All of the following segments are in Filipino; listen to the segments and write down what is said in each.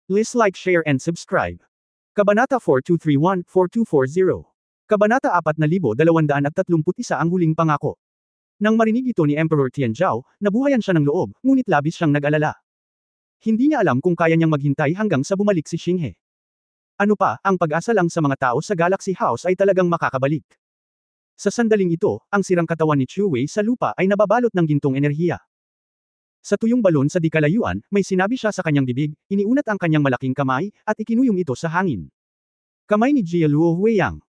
Please like, share and subscribe. Kabanata 4231-4240. Kabanata 4231 ang huling pangako. Nang marinig ito ni Emperor Tianzhao, nabuhayan siya ng loob, ngunit labis siyang nag-alala. Hindi niya alam kung kaya niyang maghintay hanggang sa bumalik si Xinghe. Ano pa, ang pag-asa lang sa mga tao sa Galaxy House ay talagang makakabalik. Sa sandaling ito, ang sirang katawan ni Chu Wei sa lupa ay nababalot ng gintong enerhiya. Sa tuyong balon sa di-kalayuan, may sinabi siya sa kanyang bibig, iniunat ang kanyang malaking kamay, at ikinuyong ito sa hangin. Kamay ni Jia Luo Huiyang.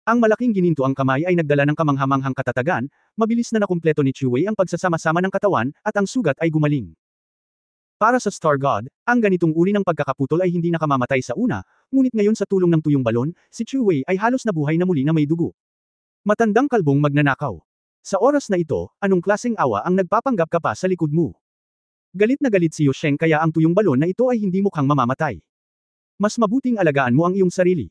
Ang malaking gininto ang kamay ay nagdala ng kamanghamanghang katatagan, mabilis na nakumpleto ni Chu Wei ang pagsasama-sama ng katawan, at ang sugat ay gumaling. Para sa Star God, ang ganitong uri ng pagkakaputol ay hindi nakamamatay sa una, ngunit ngayon sa tulong ng tuyong balon, si Chu Wei ay halos nabuhay na muli na may dugo. Matandang kalbong magnanakaw. Sa oras na ito, anong klaseng awa ang nagpapanggap ka pa sa likod mo? Galit na galit si Yu Sheng kaya ang tuyong balon na ito ay hindi mukhang mamamatay. Mas mabuting alagaan mo ang iyong sarili.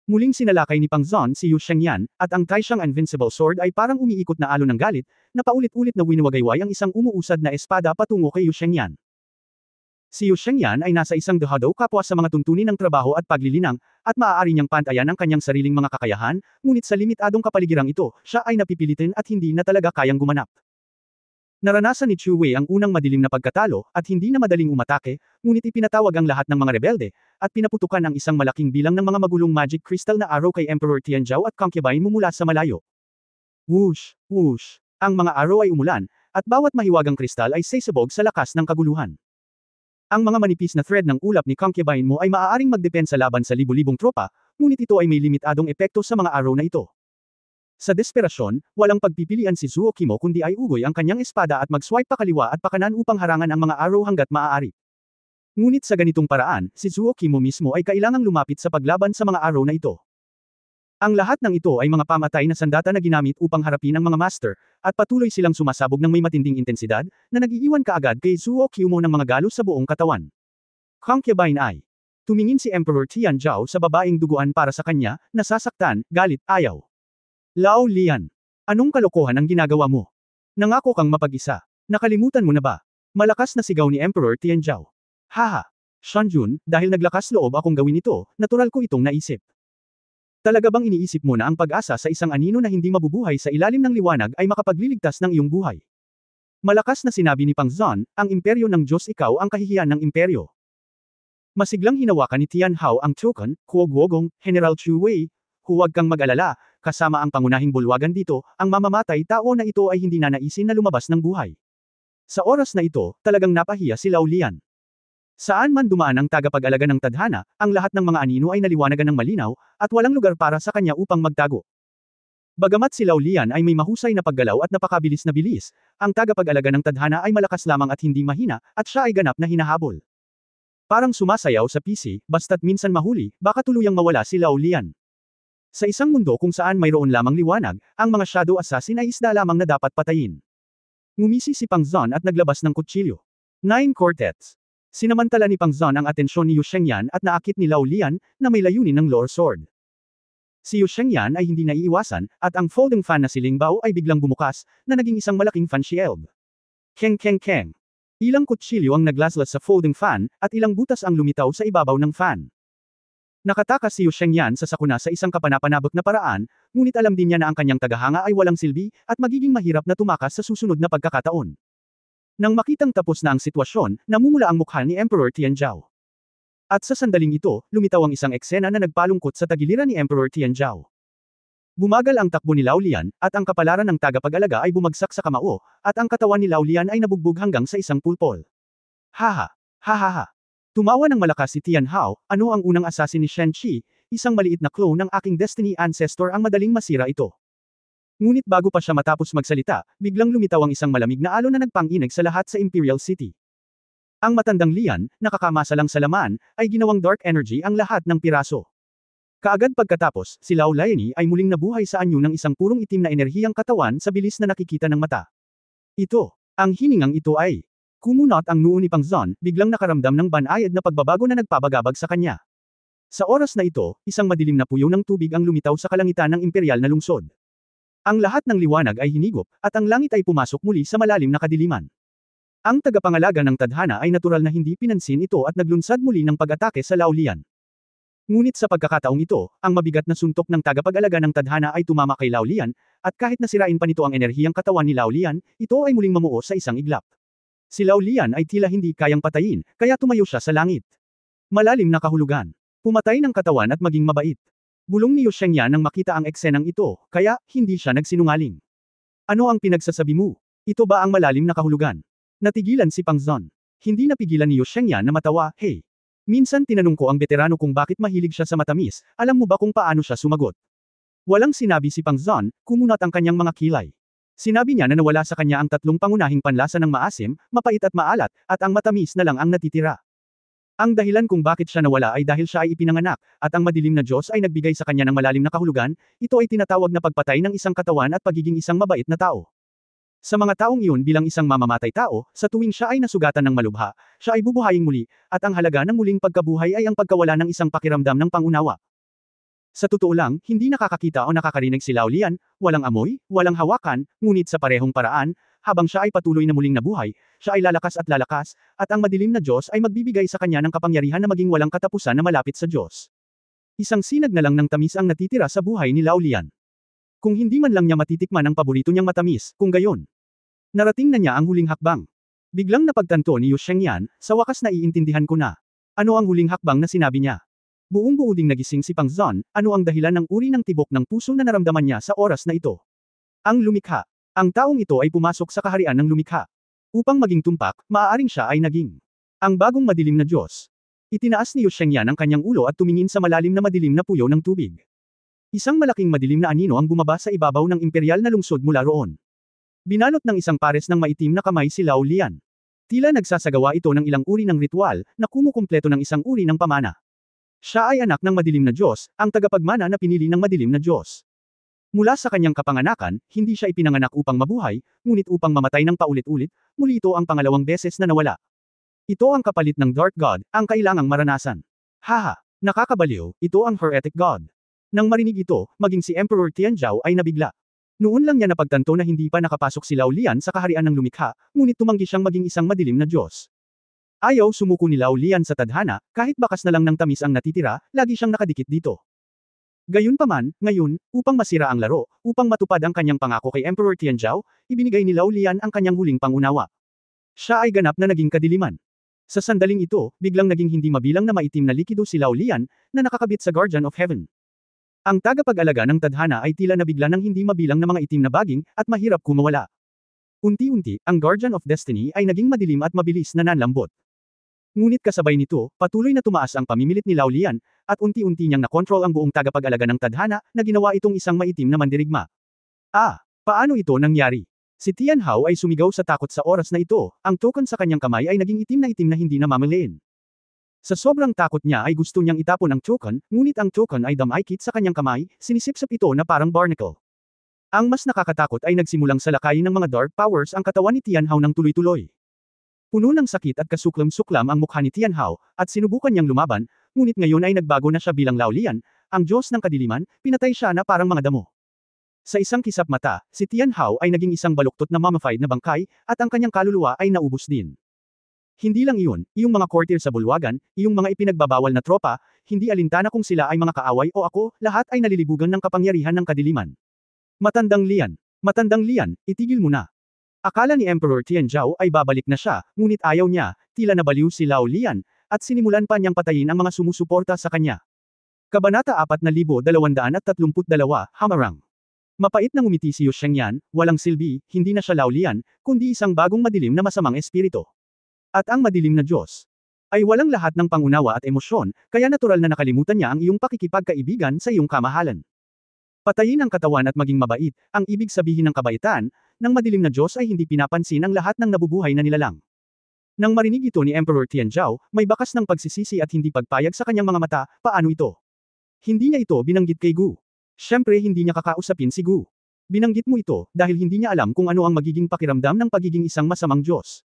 Muling sinalakay ni Pang Zon si Yu Sheng yan, at ang Taishan Invincible Sword ay parang umiikot na alon ng galit, na paulit-ulit na winuwagayway ang isang umuusad na espada patungo kay Yu Sheng yan. Si Yu Sheng yan ay nasa isang dehado kapwa sa mga tuntunin ng trabaho at paglilinang, at maaari niyang pantayan ang kanyang sariling mga kakayahan, ngunit sa limitadong kapaligiran ito, siya ay napipilitin at hindi na talaga kayang gumanap. Naranasan ni Chu Wei ang unang madilim na pagkatalo, at hindi na madaling umatake, ngunit ipinatawag ang lahat ng mga rebelde, at pinaputukan ang isang malaking bilang ng mga magulong magic crystal na araw kay Emperor Tianzhao at concubine mula sa malayo. Whoosh, whoosh. Ang mga araw ay umulan, at bawat mahiwagang kristal ay sasabog sa lakas ng kaguluhan. Ang mga manipis na thread ng ulap ni concubine mo ay maaaring magdepensa laban sa libu-libong tropa, ngunit ito ay may limitadong epekto sa mga araw na ito. Sa desperasyon, walang pagpipilian si Zuo Kimo kundi ay ugoy ang kanyang espada at mag-swipe pakaliwa at pakanan upang harangan ang mga araw hanggat maaari. Ngunit sa ganitong paraan, si Zuo Kimo mismo ay kailangang lumapit sa paglaban sa mga araw na ito. Ang lahat ng ito ay mga pamatay na sandata na ginamit upang harapin ang mga master, at patuloy silang sumasabog ng may matinding intensidad, na nag-iiwan kaagad kay Zuo Kimo ng mga galos sa buong katawan. Concubine ay. Tumingin si Emperor Tianzhao sa babaeng duguan para sa kanya, nasasaktan, galit, ayaw. Lao Lian. Anong kalokohan ang ginagawa mo? Nangako kang mapag-isa. Nakalimutan mo na ba? Malakas na sigaw ni Emperor Tianzhao. Haha. Shanjun, dahil naglakas loob akong gawin ito, natural ko itong naisip. Talaga bang iniisip mo na ang pag-asa sa isang anino na hindi mabubuhay sa ilalim ng liwanag ay makapagliligtas ng iyong buhay? Malakas na sinabi ni Pang Zon, ang imperyo ng Diyos ikaw ang kahihiyan ng imperyo. Masiglang hinawakan ni Tian Hao ang token, Kuo Guogong, General Chu Wei, huwag kang mag-alala, kasama ang pangunahing bulwagan dito, ang mamamatay tao na ito ay hindi nanaisin na lumabas ng buhay. Sa oras na ito, talagang napahiya si Lao Lian. Saan man dumaan ang tagapag-alaga ng tadhana, ang lahat ng mga anino ay naliwanagan ng malinaw, at walang lugar para sa kanya upang magtago. Bagamat si Lao Lian ay may mahusay na paggalaw at napakabilis na bilis, ang tagapag-alaga ng tadhana ay malakas lamang at hindi mahina, at siya ay ganap na hinahabol. Parang sumasayaw sa PC, basta't minsan mahuli, baka tuluyang mawala si Lao Lian. Sa isang mundo kung saan mayroon lamang liwanag, ang mga shadow assassin ay isda lamang na dapat patayin. Ngumisi si Pang Zon at naglabas ng kutsilyo. 9 quartets. Sinamantala ni Pang Zon ang atensyon ni Yu Shengyan at naakit ni Lao Lian, na may layunin ng Lore Sword. Si Yu Shengyan ay hindi naiiwasan, at ang folding fan na si Ling Bao ay biglang bumukas, na naging isang malaking fan shield. Keng keng keng. Ilang kutsilyo ang naglaslas sa folding fan, at ilang butas ang lumitaw sa ibabaw ng fan. Nakatakas si Yu Shengyan sa sakuna sa isang kapanapanabik na paraan, ngunit alam din niya na ang kanyang tagahanga ay walang silbi, at magiging mahirap na tumakas sa susunod na pagkakataon. Nang makitang tapos na ang sitwasyon, namumula ang mukha ni Emperor Tianzhao. At sa sandaling ito, lumitaw ang isang eksena na nagpalungkot sa tagiliran ni Emperor Tianzhao. Bumagal ang takbo ni Lao Lian, at ang kapalaran ng tagapag-alaga ay bumagsak sa kamao, at ang katawan ni Lao Lian ay nabugbog hanggang sa isang pulpol. Haha! Hahaha! Tumawa ng malakas si Tian Hao, ano ang unang assassin ni Shen Qi, isang maliit na clone ng aking Destiny Ancestor ang madaling masira ito. Ngunit bago pa siya matapos magsalita, biglang lumitaw ang isang malamig na alon na nagpang-inig sa lahat sa Imperial City. Ang matandang Lian, nakakamasa lang sa laman, ay ginawang dark energy ang lahat ng piraso. Kaagad pagkatapos, si Lao Liani ay muling nabuhay sa anyo ng isang purong itim na enerhiyang katawan sa bilis na nakikita ng mata. Ito, ang hiningang ito ay kumunot ang noo ni Pang Zon, biglang nakaramdam ng banayad na pagbabago na nagpabagabag sa kanya. Sa oras na ito, isang madilim na puyo ng tubig ang lumitaw sa kalangitan ng imperial na lungsod. Ang lahat ng liwanag ay hinigop, at ang langit ay pumasok muli sa malalim na kadiliman. Ang tagapangalaga ng tadhana ay natural na hindi pinansin ito at naglunsad muli ng pag-atake sa Lao Lian. Ngunit sa pagkakataong ito, ang mabigat na suntok ng tagapag-alaga ng tadhana ay tumama kay Lao Lian, at kahit nasirain pa nito ang enerhiyang katawan ni Lao Lian, ito ay muling mamuo sa isang iglap. Si Lao Lian ay tila hindi kayang patayin, kaya tumayo siya sa langit. Malalim na kahulugan. Pumatay ng katawan at maging mabait. Bulong ni Yu Shengyan nang makita ang eksenang ito, kaya hindi siya nagsinungaling. Ano ang pinagsasabi mo? Ito ba ang malalim na kahulugan? Natigilan si Pang Zon. Hindi napigilan ni Yu Shengyan na matawa, hey. Minsan tinanong ko ang veterano kung bakit mahilig siya sa matamis, alam mo ba kung paano siya sumagot? Walang sinabi si Pang Zon, kumunat ang kanyang mga kilay. Sinabi niya na nawala sa kanya ang tatlong pangunahing panlasa ng maasim, mapait at maalat, at ang matamis na lang ang natitira. Ang dahilan kung bakit siya nawala ay dahil siya ay ipinanganak, at ang madilim na Diyos ay nagbigay sa kanya ng malalim na kahulugan, ito ay tinatawag na pagpatay ng isang katawan at pagiging isang mabait na tao. Sa mga taong iyon bilang isang mamamatay tao, sa tuwing siya ay nasugatan ng malubha, siya ay bubuhayin muli, at ang halaga ng muling pagkabuhay ay ang pagkawala ng isang pakiramdam ng pangunawa. Sa totoo lang, hindi nakakakita o nakakarinig si Lao Lian, walang amoy, walang hawakan, ngunit sa parehong paraan, habang siya ay patuloy na muling nabuhay, siya ay lalakas, at ang madilim na Diyos ay magbibigay sa kanya ng kapangyarihan na maging walang katapusan na malapit sa Diyos. Isang sinag na lang ng tamis ang natitira sa buhay ni Lao Lian. Kung hindi man lang niya matitikman ang paborito niyang matamis, kung gayon. Narating na niya ang huling hakbang. Biglang napagtanto ni Yu Shengyan, sa wakas na iintindihan ko na. Ano ang huling hakbang na sinabi niya? Buong-buo ding nagising si Pang Zon, ano ang dahilan ng uri ng tibok ng puso na naramdaman niya sa oras na ito? Ang lumikha. Ang taong ito ay pumasok sa kaharian ng lumikha. Upang maging tumpak, maaaring siya ay naging ang bagong madilim na Diyos. Itinaas ni Yu Shengyan ang kanyang ulo at tumingin sa malalim na madilim na puyo ng tubig. Isang malaking madilim na anino ang bumaba sa ibabaw ng imperial na lungsod mula roon. Binalot ng isang pares ng maitim na kamay si Lao Lian. Tila nagsasagawa ito ng ilang uri ng ritual, na kumukumpleto ng isang uri ng pamana. Siya ay anak ng madilim na Diyos, ang tagapagmana na pinili ng madilim na Diyos. Mula sa kanyang kapanganakan, hindi siya ipinanganak upang mabuhay, ngunit upang mamatay ng paulit-ulit, muli ito ang pangalawang beses na nawala. Ito ang kapalit ng Dark God, ang kailangang maranasan. Haha, nakakabaliw, ito ang Heretic God. Nang marinig ito, maging si Emperor Tianzhao ay nabigla. Noon lang niya napagtanto na hindi pa nakapasok si Lao Lian sa kaharian ng lumikha, ngunit tumanggi siyang maging isang madilim na Diyos. Ayaw sumuko ni Lao Lian sa tadhana, kahit bakas na lang ng tamis ang natitira, lagi siyang nakadikit dito. Gayunpaman, ngayon, upang masira ang laro, upang matupad ang kanyang pangako kay Emperor Tianzhao, ibinigay ni Lao Lian ang kanyang huling pangunawa. Siya ay ganap na naging kadiliman. Sa sandaling ito, biglang naging hindi mabilang na maitim na likido si Lao Lian, na nakakabit sa Guardian of Heaven. Ang tagapag-alaga ng tadhana ay tila nabigla ng hindi mabilang na mga itim na baging, at mahirap kumawala. Unti-unti, ang Guardian of Destiny ay naging madilim at mabilis na nanlambot. Ngunit kasabay nito, patuloy na tumaas ang pamimilit ni Lao Lian, at unti-unti niyang nakontrol ang buong tagapag-alaga ng tadhana, na ginawa itong isang maitim na mandirigma. Paano ito nangyari? Si Tian Hao ay sumigaw sa takot sa oras na ito, ang token sa kanyang kamay ay naging itim na hindi na mamalayan. Sa sobrang takot niya ay gusto niyang itapon ang token, ngunit ang token ay damaykit sa kanyang kamay, sinisipsip ito na parang barnacle. Ang mas nakakatakot ay nagsimulang salakayin ng mga dark powers ang katawan ni Tian Hao ng tuloy-tuloy. Puno ng sakit at kasuklam-suklam ang mukha ni Tian Hao, at sinubukan niyang lumaban, ngunit ngayon ay nagbago na siya bilang Lao Lian, ang Diyos ng kadiliman, pinatay siya na parang mga damo. Sa isang kisap mata, si Tian Hao ay naging isang baluktot na mummified na bangkay, at ang kanyang kaluluwa ay naubos din. Hindi lang iyon, iyong mga courtier sa bulwagan, iyong mga ipinagbabawal na tropa, hindi alintana kung sila ay mga kaaway o ako, lahat ay nalilibugan ng kapangyarihan ng kadiliman. Matandang Lian, itigil mo na. Akala ni Emperor Tianzhao ay babalik na siya, ngunit ayaw niya, tila nabaliw si Lao Lian, at sinimulan pa niyang patayin ang mga sumusuporta sa kanya. Kabanata 4232, Hamarang. Mapait na ngumiti si Yu Shengyan, walang silbi, hindi na siya Lao Lian, kundi isang bagong madilim na masamang espiritu. At ang madilim na Diyos ay walang lahat ng pangunawa at emosyon, kaya natural na nakalimutan niya ang iyong pakikipagkaibigan sa iyong kamahalan. Patayin ang katawan at maging mabait, ang ibig sabihin ng kabaitan, ng madilim na Diyos ay hindi pinapansin ang lahat ng nabubuhay na nilalang. Nang marinig ito ni Emperor Tianzhao, may bakas ng pagsisisi at hindi pagpayag sa kanyang mga mata, paano ito? Hindi niya ito binanggit kay Gu. Siyempre hindi niya kakausapin si Gu. Binanggit mo ito, dahil hindi niya alam kung ano ang magiging pakiramdam ng pagiging isang masamang Diyos.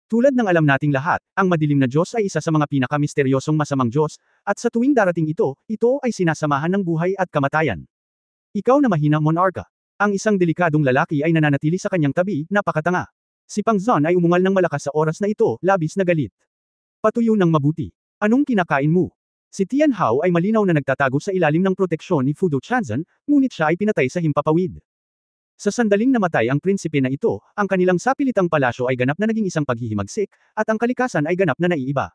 Tulad ng alam nating lahat, ang madilim na Diyos ay isa sa mga pinakamisteryosong masamang Diyos, at sa tuwing darating ito ay sinasamahan ng buhay at kamatayan. Ikaw na mahina monarka. Ang isang delikadong lalaki ay nananatili sa kanyang tabi, napakatanga. Si Pang Zon ay umungal ng malakas sa oras na ito, labis na galit. Patuyo ng mabuti. Anong kinakain mo? Si Tian Hao ay malinaw na nagtatago sa ilalim ng proteksyon ni Fudo Chanzan, ngunit siya ay pinatay sa himpapawid. Sa sandaling namatay ang prinsipe na ito, ang kanilang sapilitang palasyo ay ganap na naging isang paghihimagsik, at ang kalikasan ay ganap na naiiba.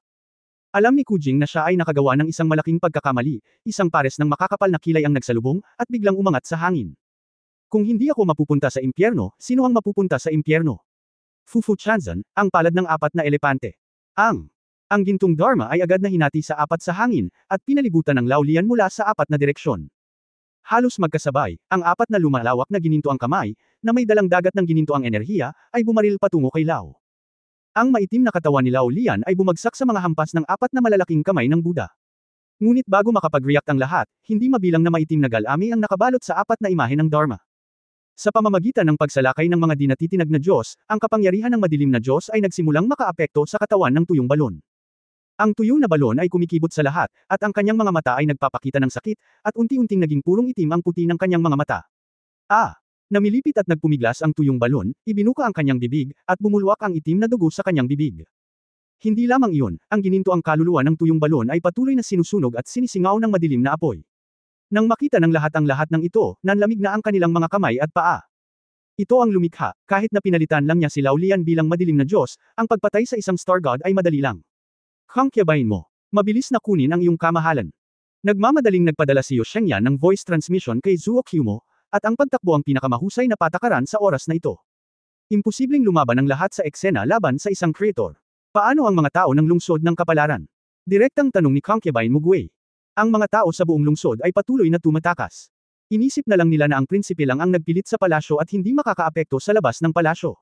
Alam ni Kujing na siya ay nakagawa ng isang malaking pagkakamali, isang pares ng makakapal na kilay ang nagsalubong, at biglang umangat sa hangin. Kung hindi ako mapupunta sa impyerno, sino ang mapupunta sa impyerno? Fufu Chanzan, ang palad ng apat na elepante. Ang gintong Dharma ay agad na hinati sa apat sa hangin, at pinalibutan ng Laolian mula sa apat na direksyon. Halos magkasabay, ang apat na lumalawak na ginintoang kamay, na may dalang dagat ng ginintoang enerhiya, ay bumaril patungo kay Lao. Ang maitim na katawan ni Laolian ay bumagsak sa mga hampas ng apat na malalaking kamay ng Buddha. Ngunit bago makapag-react ang lahat, hindi mabilang na maitim na galami ang nakabalot sa apat na imahe ng Dharma. Sa pamamagitan ng pagsalakay ng mga dinatitinag na Diyos, ang kapangyarihan ng madilim na Diyos ay nagsimulang makaapekto sa katawan ng tuyong balon. Ang tuyo na balon ay kumikibot sa lahat, at ang kanyang mga mata ay nagpapakita ng sakit, at unti-unting naging purong itim ang puti ng kanyang mga mata. Namilipit at nagpumiglas ang tuyong balon, ibinuka ang kanyang bibig, at bumulwak ang itim na dugo sa kanyang bibig. Hindi lamang iyon, ang ginintoang kaluluwa ng tuyong balon ay patuloy na sinusunog at sinisingaw ng madilim na apoy. Nang makita ng lahat ang lahat ng ito, nanlamig na ang kanilang mga kamay at paa. Ito ang lumikha, kahit na pinalitan lang niya si Laolian bilang madilim na Diyos, ang pagpatay sa isang Star God ay madali lang. Kangkyabayin mo. Mabilis na kunin ang iyong kamahalan. Nagmamadaling nagpadala si Yu Shengyan ng voice transmission kay Zuo Kyumo, at ang pagtakbo ang pinakamahusay na patakaran sa oras na ito. Imposibleng lumaban ang lahat sa eksena laban sa isang creator. Paano ang mga tao ng lungsod ng kapalaran? Direktang tanong ni Kangkyabayin Mugwei. Ang mga tao sa buong lungsod ay patuloy na tumatakas. Inisip na lang nila na ang prinsipe lang ang nagpilit sa palasyo at hindi makakaapekto sa labas ng palasyo.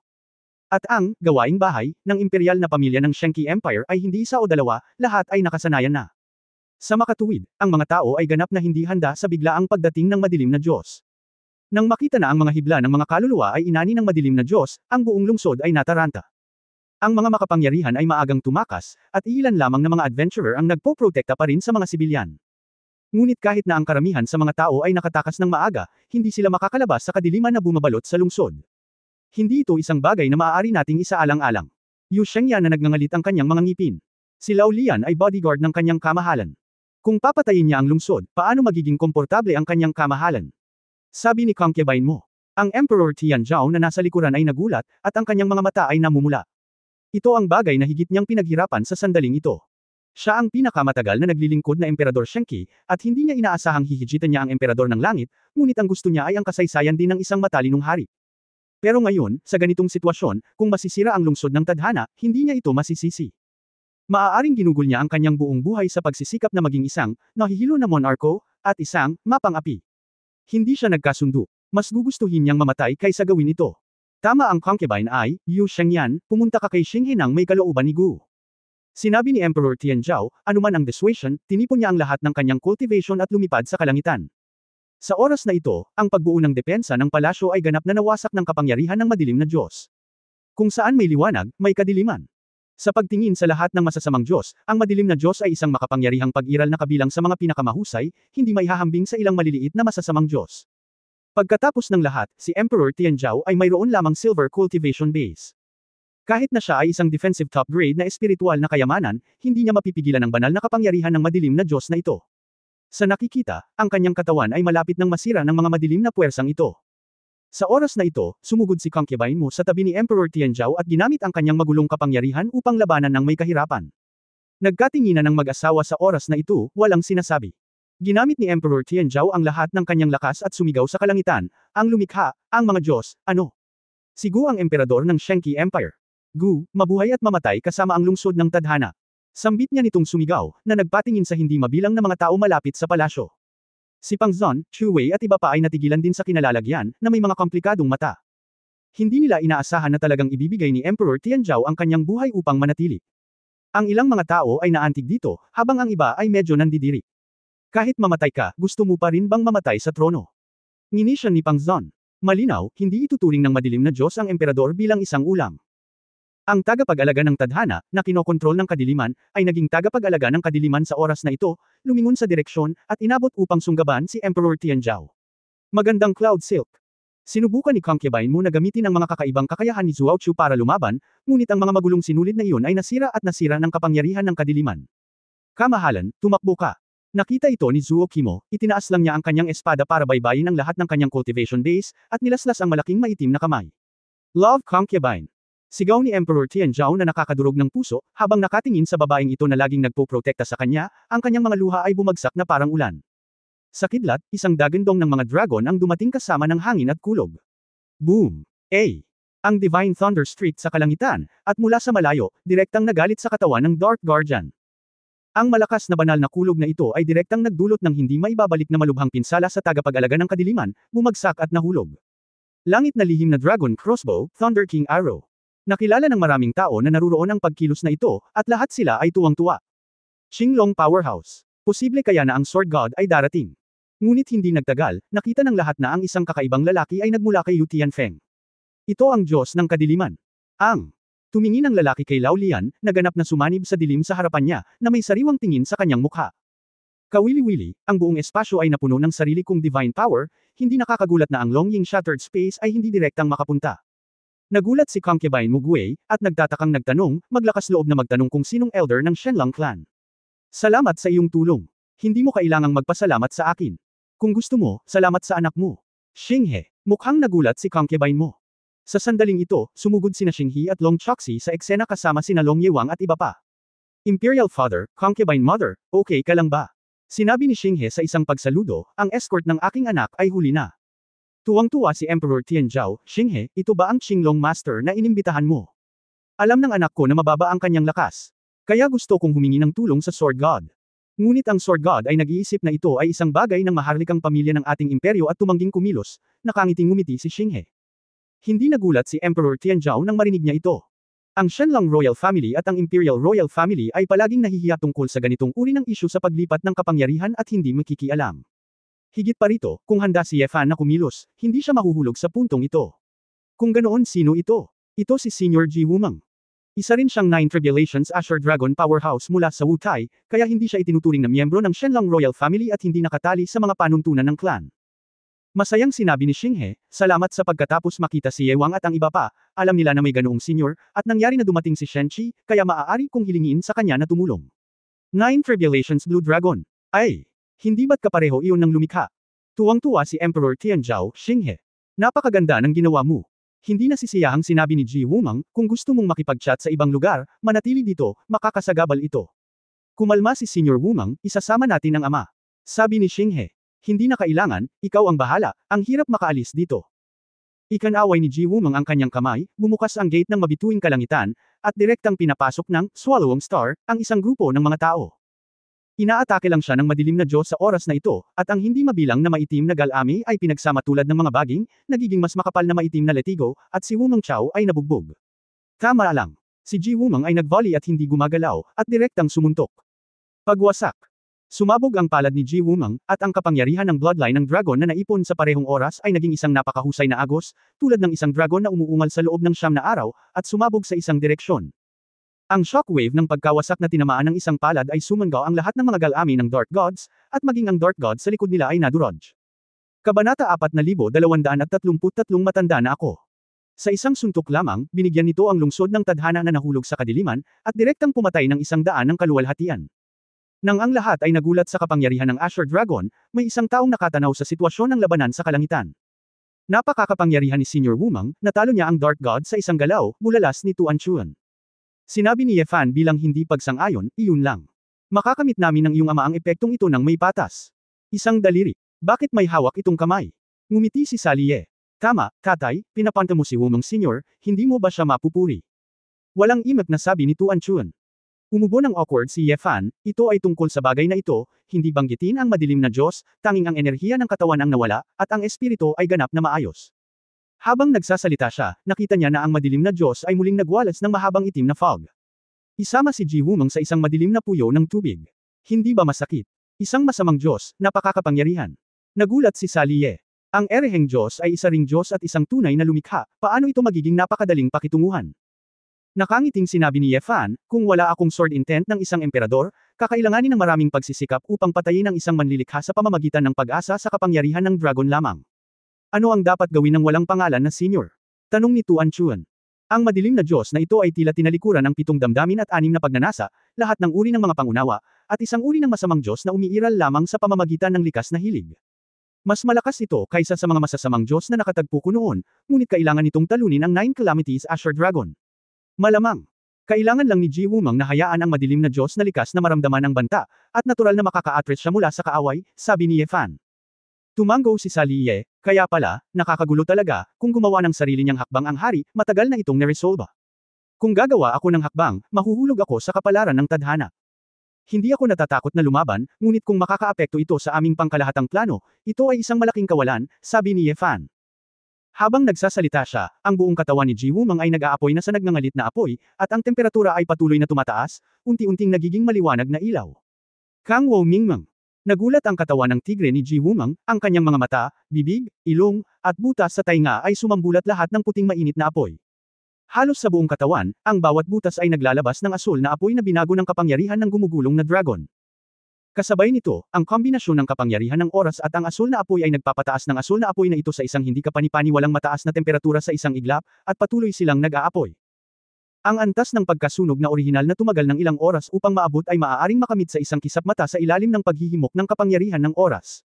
At ang gawaing bahay ng imperial na pamilya ng Shenki Empire ay hindi isa o dalawa, lahat ay nakasanayan na. Sa makatuwid, ang mga tao ay ganap na hindi handa sa biglaang pagdating ng madilim na Diyos. Nang makita na ang mga hibla ng mga kaluluwa ay inani ng madilim na Diyos, ang buong lungsod ay nataranta. Ang mga makapangyarihan ay maagang tumakas, at ilan lamang na mga adventurer ang nagpoprotekta pa rin sa mga sibilyan. Ngunit kahit na ang karamihan sa mga tao ay nakatakas ng maaga, hindi sila makakalabas sa kadiliman na bumabalot sa lungsod. Hindi ito isang bagay na maaari nating isaalang-alang. Yu Shengyan na nagngangalit ang kanyang mga ngipin. Si Laolian ay bodyguard ng kanyang kamahalan. Kung papatayin niya ang lungsod, paano magiging komportable ang kanyang kamahalan? Sabi ni Kangkyabayin mo. Ang Emperor Tianzhao na nasa likuran ay nagulat, at ang kanyang mga mata ay namumula. Ito ang bagay na higit niyang pinaghirapan sa sandaling ito. Siya ang pinakamatagal na naglilingkod na Emperador Shenki, at hindi niya inaasahang hihijitan niya ang Emperador ng Langit, ngunit ang gusto niya ay ang kasaysayan din ng isang matalinong hari. Pero ngayon, sa ganitong sitwasyon, kung masisira ang lungsod ng tadhana, hindi niya ito masisisi. Maaaring ginugol niya ang kanyang buong buhay sa pagsisikap na maging isang nahihilo na monarko, at isang mapang-api. Hindi siya nagkasundo. Mas gugustuhin niyang mamatay kaysa gawin ito. Tama ang concubine ay, Yu Shengyan, pumunta ka kay Xinghe nang may kalooban ni Gu. Sinabi ni Emperor Tianzhao, anuman ang dissuasion, tinipon niya ang lahat ng kanyang cultivation at lumipad sa kalangitan. Sa oras na ito, ang pagbuo ng depensa ng palasyo ay ganap na nawasak ng kapangyarihan ng madilim na Diyos. Kung saan may liwanag, may kadiliman. Sa pagtingin sa lahat ng masasamang Diyos, ang madilim na Diyos ay isang makapangyarihang pag-iral na kabilang sa mga pinakamahusay, hindi maihahambing sa ilang maliliit na masasamang Diyos. Pagkatapos ng lahat, si Emperor Tianzhao ay mayroon lamang silver cultivation base. Kahit na siya ay isang defensive top-grade na espiritual na kayamanan, hindi niya mapipigilan ang banal na kapangyarihan ng madilim na Diyos na ito. Sa nakikita, ang kanyang katawan ay malapit ng masira ng mga madilim na puwersang ito. Sa oras na ito, sumugod si Concubine mo sa tabi ni Emperor Tianzhao at ginamit ang kanyang magulong kapangyarihan upang labanan ng may kahirapan. Nagkatinginan ng mag-asawa sa oras na ito, walang sinasabi. Ginamit ni Emperor Tianzhao ang lahat ng kanyang lakas at sumigaw sa kalangitan, ang lumikha, ang mga Diyos, ano? Si Gu ang emperador ng Shenki Empire. Gu, mabuhay at mamatay kasama ang lungsod ng tadhana. Sambit niya nitong sumigaw, na nagpatingin sa hindi mabilang na mga tao malapit sa palasyo. Si Pang Zon, Chu Wei at iba pa ay natigilan din sa kinalalagyan, na may mga komplikadong mata. Hindi nila inaasahan na talagang ibibigay ni Emperor Tianzhao ang kanyang buhay upang manatili. Ang ilang mga tao ay naantig dito, habang ang iba ay medyo nandidiri. Kahit mamatay ka, gusto mo pa rin bang mamatay sa trono? Nginisyon ni Pang Zon. Malinaw, hindi ituturing ng madilim na Diyos ang emperador bilang isang ulam. Ang tagapag-alaga ng tadhana, na kinokontrol ng kadiliman, ay naging tagapag-alaga ng kadiliman sa oras na ito, lumingon sa direksyon, at inabot upang sunggaban si Emperor Tianzhao. Magandang cloud silk. Sinubukan ni concubine mo na gamitin ang mga kakaibang kakayahan ni Zhuo Chu para lumaban, ngunit ang mga magulong sinulid na iyon ay nasira at nasira ng kapangyarihan ng kadiliman. Kamahalan, tumakbo ka. Nakita ito ni Zhuo Qimo, itinaas lang niya ang kanyang espada para baybayin ang lahat ng kanyang cultivation base, at nilaslas ang malaking maitim na kamay. Love concubine. Sigaw ni Emperor Tianzhao na nakakadurog ng puso, habang nakatingin sa babaeng ito na laging nagpoprotekta sa kanya, ang kanyang mga luha ay bumagsak na parang ulan. Sa kidlat, isang dagandong ng mga dragon ang dumating kasama ng hangin at kulog. Boom! Ang Divine Thunder Street sa kalangitan, at mula sa malayo, direktang nagalit sa katawan ng Dark Guardian. Ang malakas na banal na kulog na ito ay direktang nagdulot ng hindi maibabalik na malubhang pinsala sa tagapag-alaga ng kadiliman, bumagsak at nahulog. Langit na lihim na Dragon Crossbow, Thunder King Arrow. Nakilala ng maraming tao na naruroon ang pagkilos na ito, at lahat sila ay tuwang-tuwa. Qinglong Powerhouse. Posible kaya na ang Sword God ay darating. Ngunit hindi nagtagal, nakita ng lahat na ang isang kakaibang lalaki ay nagmula kay Yu Tianfeng. Ito ang Diyos ng kadiliman. Tumingin ang lalaki kay Lao Lian, naganap na sumanib sa dilim sa harapan niya, na may sariwang tingin sa kanyang mukha. Kawili-wili, ang buong espasyo ay napuno ng sarili kong divine power, hindi nakakagulat na ang Longying Shattered Space ay hindi direktang makapunta. Nagulat si concubine Mugwei, at nagtatakang nagtanong, maglakas loob na magtanong kung sinong elder ng Shenlang clan. Salamat sa iyong tulong. Hindi mo kailangang magpasalamat sa akin. Kung gusto mo, salamat sa anak mo. Xinghe, mukhang nagulat si concubine mo. Sa sandaling ito, sumugod sina Xinghe at Long Choxi sa eksena kasama sina Long Yewang at iba pa. Imperial Father, concubine mother, okay ka lang ba? Sinabi ni Xinghe sa isang pagsaludo, ang escort ng aking anak ay huli na. Tuwang-tuwa si Emperor Tianzhao, Xinghe, ito ba ang Qinglong Master na inimbitahan mo? Alam ng anak ko na mababa ang kanyang lakas. Kaya gusto kong humingi ng tulong sa Sword God. Ngunit ang Sword God ay nag-iisip na ito ay isang bagay ng maharlikang pamilya ng ating imperyo at tumangging kumilos, nakangiting ngumiti si Xinghe. Hindi nagulat si Emperor Tianzhao nang marinig niya ito. Ang Shenlang Royal Family at ang Imperial Royal Family ay palaging nahihiya tungkol sa ganitong uri ng isyu sa paglipat ng kapangyarihan at hindi makikialam. Higit pa rito, kung handa si Ye Fan na kumilos, hindi siya mahuhulog sa puntong ito. Kung ganoon sino ito? Ito si Senior Ji Wumeng. Isa rin siyang Nine Tribulations Azure Dragon Powerhouse mula sa Wutai, kaya hindi siya itinuturing na miyembro ng Shenlang Royal Family at hindi nakatali sa mga panuntunan ng clan. Masayang sinabi ni Xinghe, salamat sa pagkatapos makita si Ye Wang at ang iba pa, alam nila na may ganoong senior, at nangyari na dumating si Shen Qi, kaya maaari kong hilingin sa kanya na tumulong. Nine Tribulations Blue Dragon. Hindi ba't kapareho iyon ng lumikha? Tuwang-tuwa si Emperor Tianzhao, Xinghe. Napakaganda ng ginawa mo. Hindi nasisiyahang sinabi ni Ji Wumeng, kung gusto mong makipag-chat sa ibang lugar, manatili dito, makakasagabal ito. Kumalma si Senior Wumeng, isasama natin ang ama. Sabi ni Xinghe. Hindi na kailangan, ikaw ang bahala, ang hirap makaalis dito. Ikanaway ni Ji Wumeng ang kanyang kamay, bumukas ang gate ng mabituing kalangitan, at direktang pinapasok ng Swallowing Star, ang isang grupo ng mga tao. Inaatake lang siya ng madilim na Diyos sa oras na ito, at ang hindi mabilang na maitim na galami ay pinagsama tulad ng mga baging, nagiging mas makapal na maitim na letigo, at si Wumeng Chao ay nabugbog. Tama lang. Si Ji Wumeng ay nag-volley at hindi gumagalaw, at direktang sumuntok. Pagwasak. Sumabog ang palad ni Ji Wumeng, at ang kapangyarihan ng bloodline ng dragon na naipon sa parehong oras ay naging isang napakahusay na agos, tulad ng isang dragon na umuungal sa loob ng 9 na araw, at sumabog sa isang direksyon. Ang shockwave ng pagkawasak na tinamaan ng isang palad ay sumanggaw ang lahat ng mga galami ng Dark Gods, at maging ang Dark God sa likod nila ay nadurog. Kabanata 4233 Matanda na ako. Sa isang suntok lamang, binigyan nito ang lungsod ng tadhana na nahulog sa kadiliman, at direktang pumatay ng 100 ng kaluwalhatian. Nang ang lahat ay nagulat sa kapangyarihan ng Azure Dragon, may isang taong nakatanaw sa sitwasyon ng labanan sa kalangitan. Napakakapangyarihan ni Senior Wumeng, natalo niya ang Dark God sa isang galaw, bulalas ni Tuan Chuan. Sinabi ni Ye Fan bilang hindi pagsang-ayon, iyon lang. Makakamit namin ng iyong ama ang epektong ito ng may patas. Isang daliri. Bakit may hawak itong kamay? Ngumiti si Sally Ye. Tama, tatay, pinapanta mo si Wumeng Senior, hindi mo ba siya mapupuri? Walang imak na sabi ni Tuan Chuan. Umubo ng awkward si Ye Fan, ito ay tungkol sa bagay na ito, hindi banggitin ang madilim na Diyos, tanging ang enerhiya ng katawan ang nawala, at ang espiritu ay ganap na maayos. Habang nagsasalita siya, nakita niya na ang madilim na Diyos ay muling nagwalas ng mahabang itim na fog. Isama si Ji Wumeng sa isang madilim na puyo ng tubig. Hindi ba masakit? Isang masamang Diyos, napakakapangyarihan. Nagulat si Sally Ye. Ang ereheng Diyos ay isa ring Diyos at isang tunay na lumikha, paano ito magiging napakadaling pakitunguhan? Nakangiting sinabi ni Ye Fan, kung wala akong sword intent ng isang emperador, kakailanganin ng maraming pagsisikap upang patayin ang isang manlilikha sa pamamagitan ng pag-asa sa kapangyarihan ng dragon lamang. Ano ang dapat gawin ng walang pangalan na senior? Tanong ni Tuan Chuan. Ang madilim na Diyos na ito ay tila tinalikuran ng 7 damdamin at 6 na pagnanasa, lahat ng uri ng mga pangunawa, at isang uri ng masamang Diyos na umiiral lamang sa pamamagitan ng likas na hilig. Mas malakas ito kaysa sa mga masasamang Diyos na nakatagpo ko noon, ngunit kailangan itong talunin ang 9 calamities Asher Dragon. Malamang. Kailangan lang ni Ji Wumang na hayaan ang madilim na Diyos na likas na maramdaman ang banta, at natural na makaka-attract siya mula sa kaaway, sabi ni Ye Fan. Tumango si Sally Ye, kaya pala, nakakagulo talaga, kung gumawa ng sarili niyang hakbang ang hari, matagal na itong neresolba. Kung gagawa ako ng hakbang, mahuhulog ako sa kapalaran ng tadhana. Hindi ako natatakot na lumaban, ngunit kung makakaapekto ito sa aming pangkalahatang plano, ito ay isang malaking kawalan, sabi ni Ye Fan. Habang nagsasalita siya, ang buong katawan ni Ji Wumang ay nag-aapoy na sa nagngangalit na apoy, at ang temperatura ay patuloy na tumataas, unti-unting nagiging maliwanag na ilaw. Kang Wo Mingmang. Nagulat ang katawan ng tigre ni Ji Wumang, ang kanyang mga mata, bibig, ilong, at butas sa tainga ay sumambulat lahat ng puting mainit na apoy. Halos sa buong katawan, ang bawat butas ay naglalabas ng asul na apoy na binago ng kapangyarihan ng gumugulong na dragon. Kasabay nito, ang kombinasyon ng kapangyarihan ng oras at ang asul na apoy ay nagpapataas ng asul na apoy na ito sa isang hindi kapani-paniwalang mataas na temperatura sa isang iglap, at patuloy silang nag-aapoy. Ang antas ng pagkasunog na orihinal na tumagal ng ilang oras upang maabot ay maaaring makamit sa isang kisap mata sa ilalim ng paghihimok ng kapangyarihan ng oras.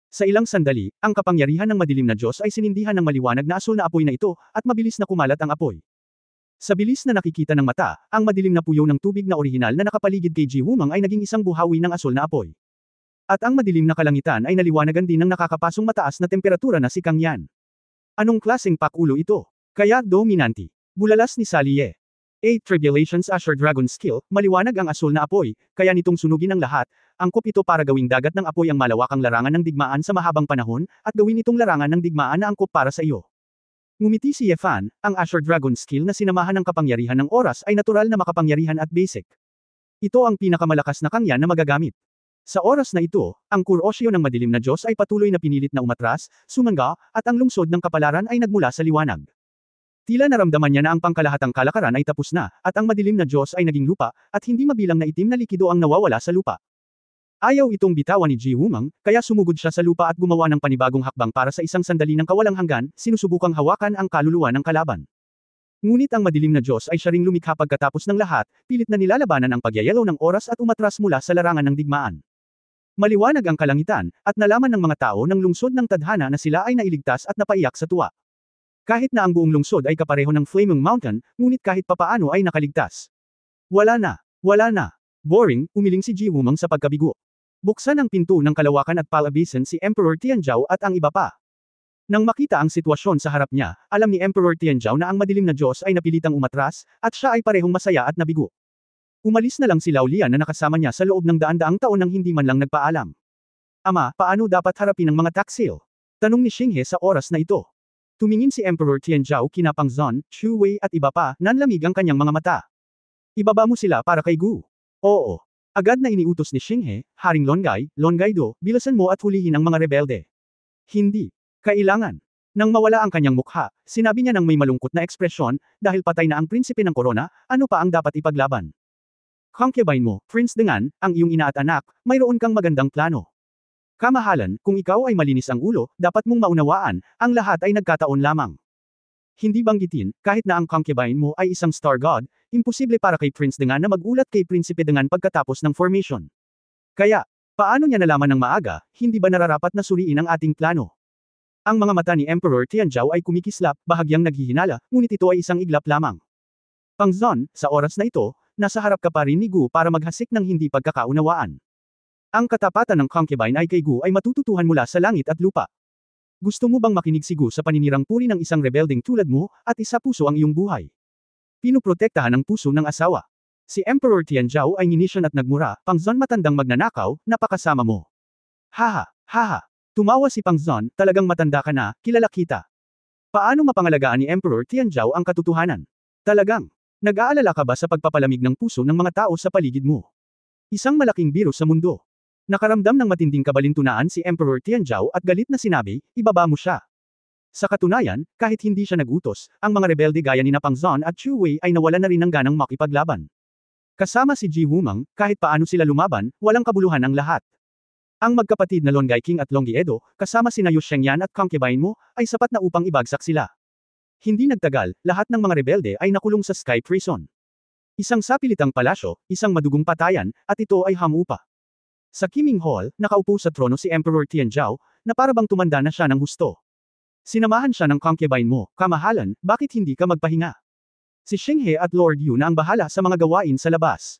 Sa ilang sandali, ang kapangyarihan ng madilim na Diyos ay sinindihan ng maliwanag na asul na apoy na ito, at mabilis na kumalat ang apoy. Sa bilis na nakikita ng mata, ang madilim na puyo ng tubig na orihinal na nakapaligid kay Ji Wumang ay naging isang buhawi ng asul na apoy. At ang madilim na kalangitan ay naliwanagan din ng nakakapasong mataas na temperatura na si Kang Yan. Anong klaseng pakulo ito? Kaya dominanti. Bulalas ni Sally Ye. 8 Tribulations Asher Dragon Skill, maliwanag ang asul na apoy, kaya nitong sunugin ang lahat, angkop ito para gawing dagat ng apoy ang malawakang larangan ng digmaan sa mahabang panahon, at gawin itong larangan ng digmaan na angkop para sa iyo. Ngumiti si Ye Fan, ang Asher Dragon Skill na sinamahan ng kapangyarihan ng oras ay natural na makapangyarihan at basic. Ito ang pinakamalakas na kangyan na magagamit. Sa oras na ito, ang Kurosyo ng madilim na Diyos ay patuloy na pinilit na umatras, sumangga, at ang lungsod ng kapalaran ay nagmula sa liwanag. Tila naramdaman niya na ang pangkalahatang kalakaran ay tapos na, at ang madilim na Diyos ay naging lupa, at hindi mabilang na itim na likido ang nawawala sa lupa. Ayaw itong bitawan ni Ji Wumang, kaya sumugod siya sa lupa at gumawa ng panibagong hakbang para sa isang sandali ng kawalang hanggan, sinusubukang hawakan ang kaluluwa ng kalaban. Ngunit ang madilim na Diyos ay siya ring lumikha pagkatapos ng lahat, pilit na nilalabanan ang pagyayalo ng oras at umatras mula sa larangan ng digmaan. Maliwanag ang kalangitan, at nalaman ng mga tao ng lungsod ng tadhana na sila ay nailigtas at napaiyak sa tuwa. Kahit na ang buong lungsod ay kapareho ng Flaming Mountain, ngunit kahit papaano ay nakaligtas. Wala na. Boring, umiling si Ji Wumang sa pagkabigo. Buksan ang pinto ng kalawakan at palabisan si Emperor Tianzhao at ang iba pa. Nang makita ang sitwasyon sa harap niya, alam ni Emperor Tianzhao na ang madilim na Diyos ay napilitang umatras, at siya ay parehong masaya at nabigo. Umalis na lang si Lao Lian na nakasama niya sa loob ng daan-daang taon nang hindi man lang nagpaalam. Ama, paano dapat harapin ang mga taksil? Tanong ni Xinghe sa oras na ito. Tumingin si Emperor Tianzhao kina Pang Zon, Chu Wei at iba pa, nanlamig ang kanyang mga mata. Ibaba mo sila para kay Gu. Oo. Agad na iniutos ni Xinghe, Haring Longai Do, bilasan mo at hulihin ang mga rebelde. Hindi. Kailangan. Nang mawala ang kanyang mukha, sinabi niya ng may malungkot na ekspresyon, dahil patay na ang prinsipe ng korona, ano pa ang dapat ipaglaban? Concubine mo, Prince Dengan, ang iyong ina at anak, mayroon kang magandang plano. Kamahalan, kung ikaw ay malinis ang ulo, dapat mong maunawaan, ang lahat ay nagkataon lamang. Hindi banggitin, kahit na ang concubine mo ay isang star god, imposible para kay Prince Dengan na magulat kay Prinsipe Dengan pagkatapos ng formation. Kaya, paano niya nalaman ng maaga, hindi ba nararapat na suriin ang ating plano? Ang mga mata ni Emperor Tianzhao ay kumikislap, bahagyang naghihinala, ngunit ito ay isang iglap lamang. Pang Zon, sa oras na ito, nasa harap ka pa rin ni Gu para maghasik ng hindi pagkakaunawaan. Ang katapatan ng concubine ay kay Gu ay matututuhan mula sa langit at lupa. Gusto mo bang makinig si Gu sa paninirang puri ng isang rebelding tulad mo, at isa puso ang iyong buhay? Pinuprotektahan ang puso ng asawa. Si Emperor Tianzhao ay ninisyon at nagmura, Pang Zon matandang magnanakaw, napakasama mo. Haha. Tumawa si Pang Zon, talagang matanda ka na, kilala kita. Paano mapangalagaan ni Emperor Tianzhao ang katotohanan? Talagang, nag-aalala ka ba sa pagpapalamig ng puso ng mga tao sa paligid mo? Isang malaking biro sa mundo. Nakaramdam ng matinding kabalintunaan si Emperor Tianzhao at galit na sinabi, ibaba mo siya. Sa katunayan, kahit hindi siya nagutos, ang mga rebelde gaya ni Pang Zon at Chu Wei ay nawala na rin ng ganang makipaglaban. Kasama si Ji Wumang, kahit paano sila lumaban, walang kabuluhan ang lahat. Ang magkapatid na Longgai King at Longgi Edo, kasama sina Yu Shengyan at concubine mo, ay sapat na upang ibagsak sila. Hindi nagtagal, lahat ng mga rebelde ay nakulong sa Sky Prison. Isang sapilitang palasyo, isang madugong patayan, at ito ay hamupa. Sa Qiming Hall, nakaupo sa trono si Emperor Tianzhao, na parabang tumanda na siya ng husto. Sinamahan siya ng concubine mo, kamahalan, bakit hindi ka magpahinga? Si Xinghe at Lord Yu na ang bahala sa mga gawain sa labas.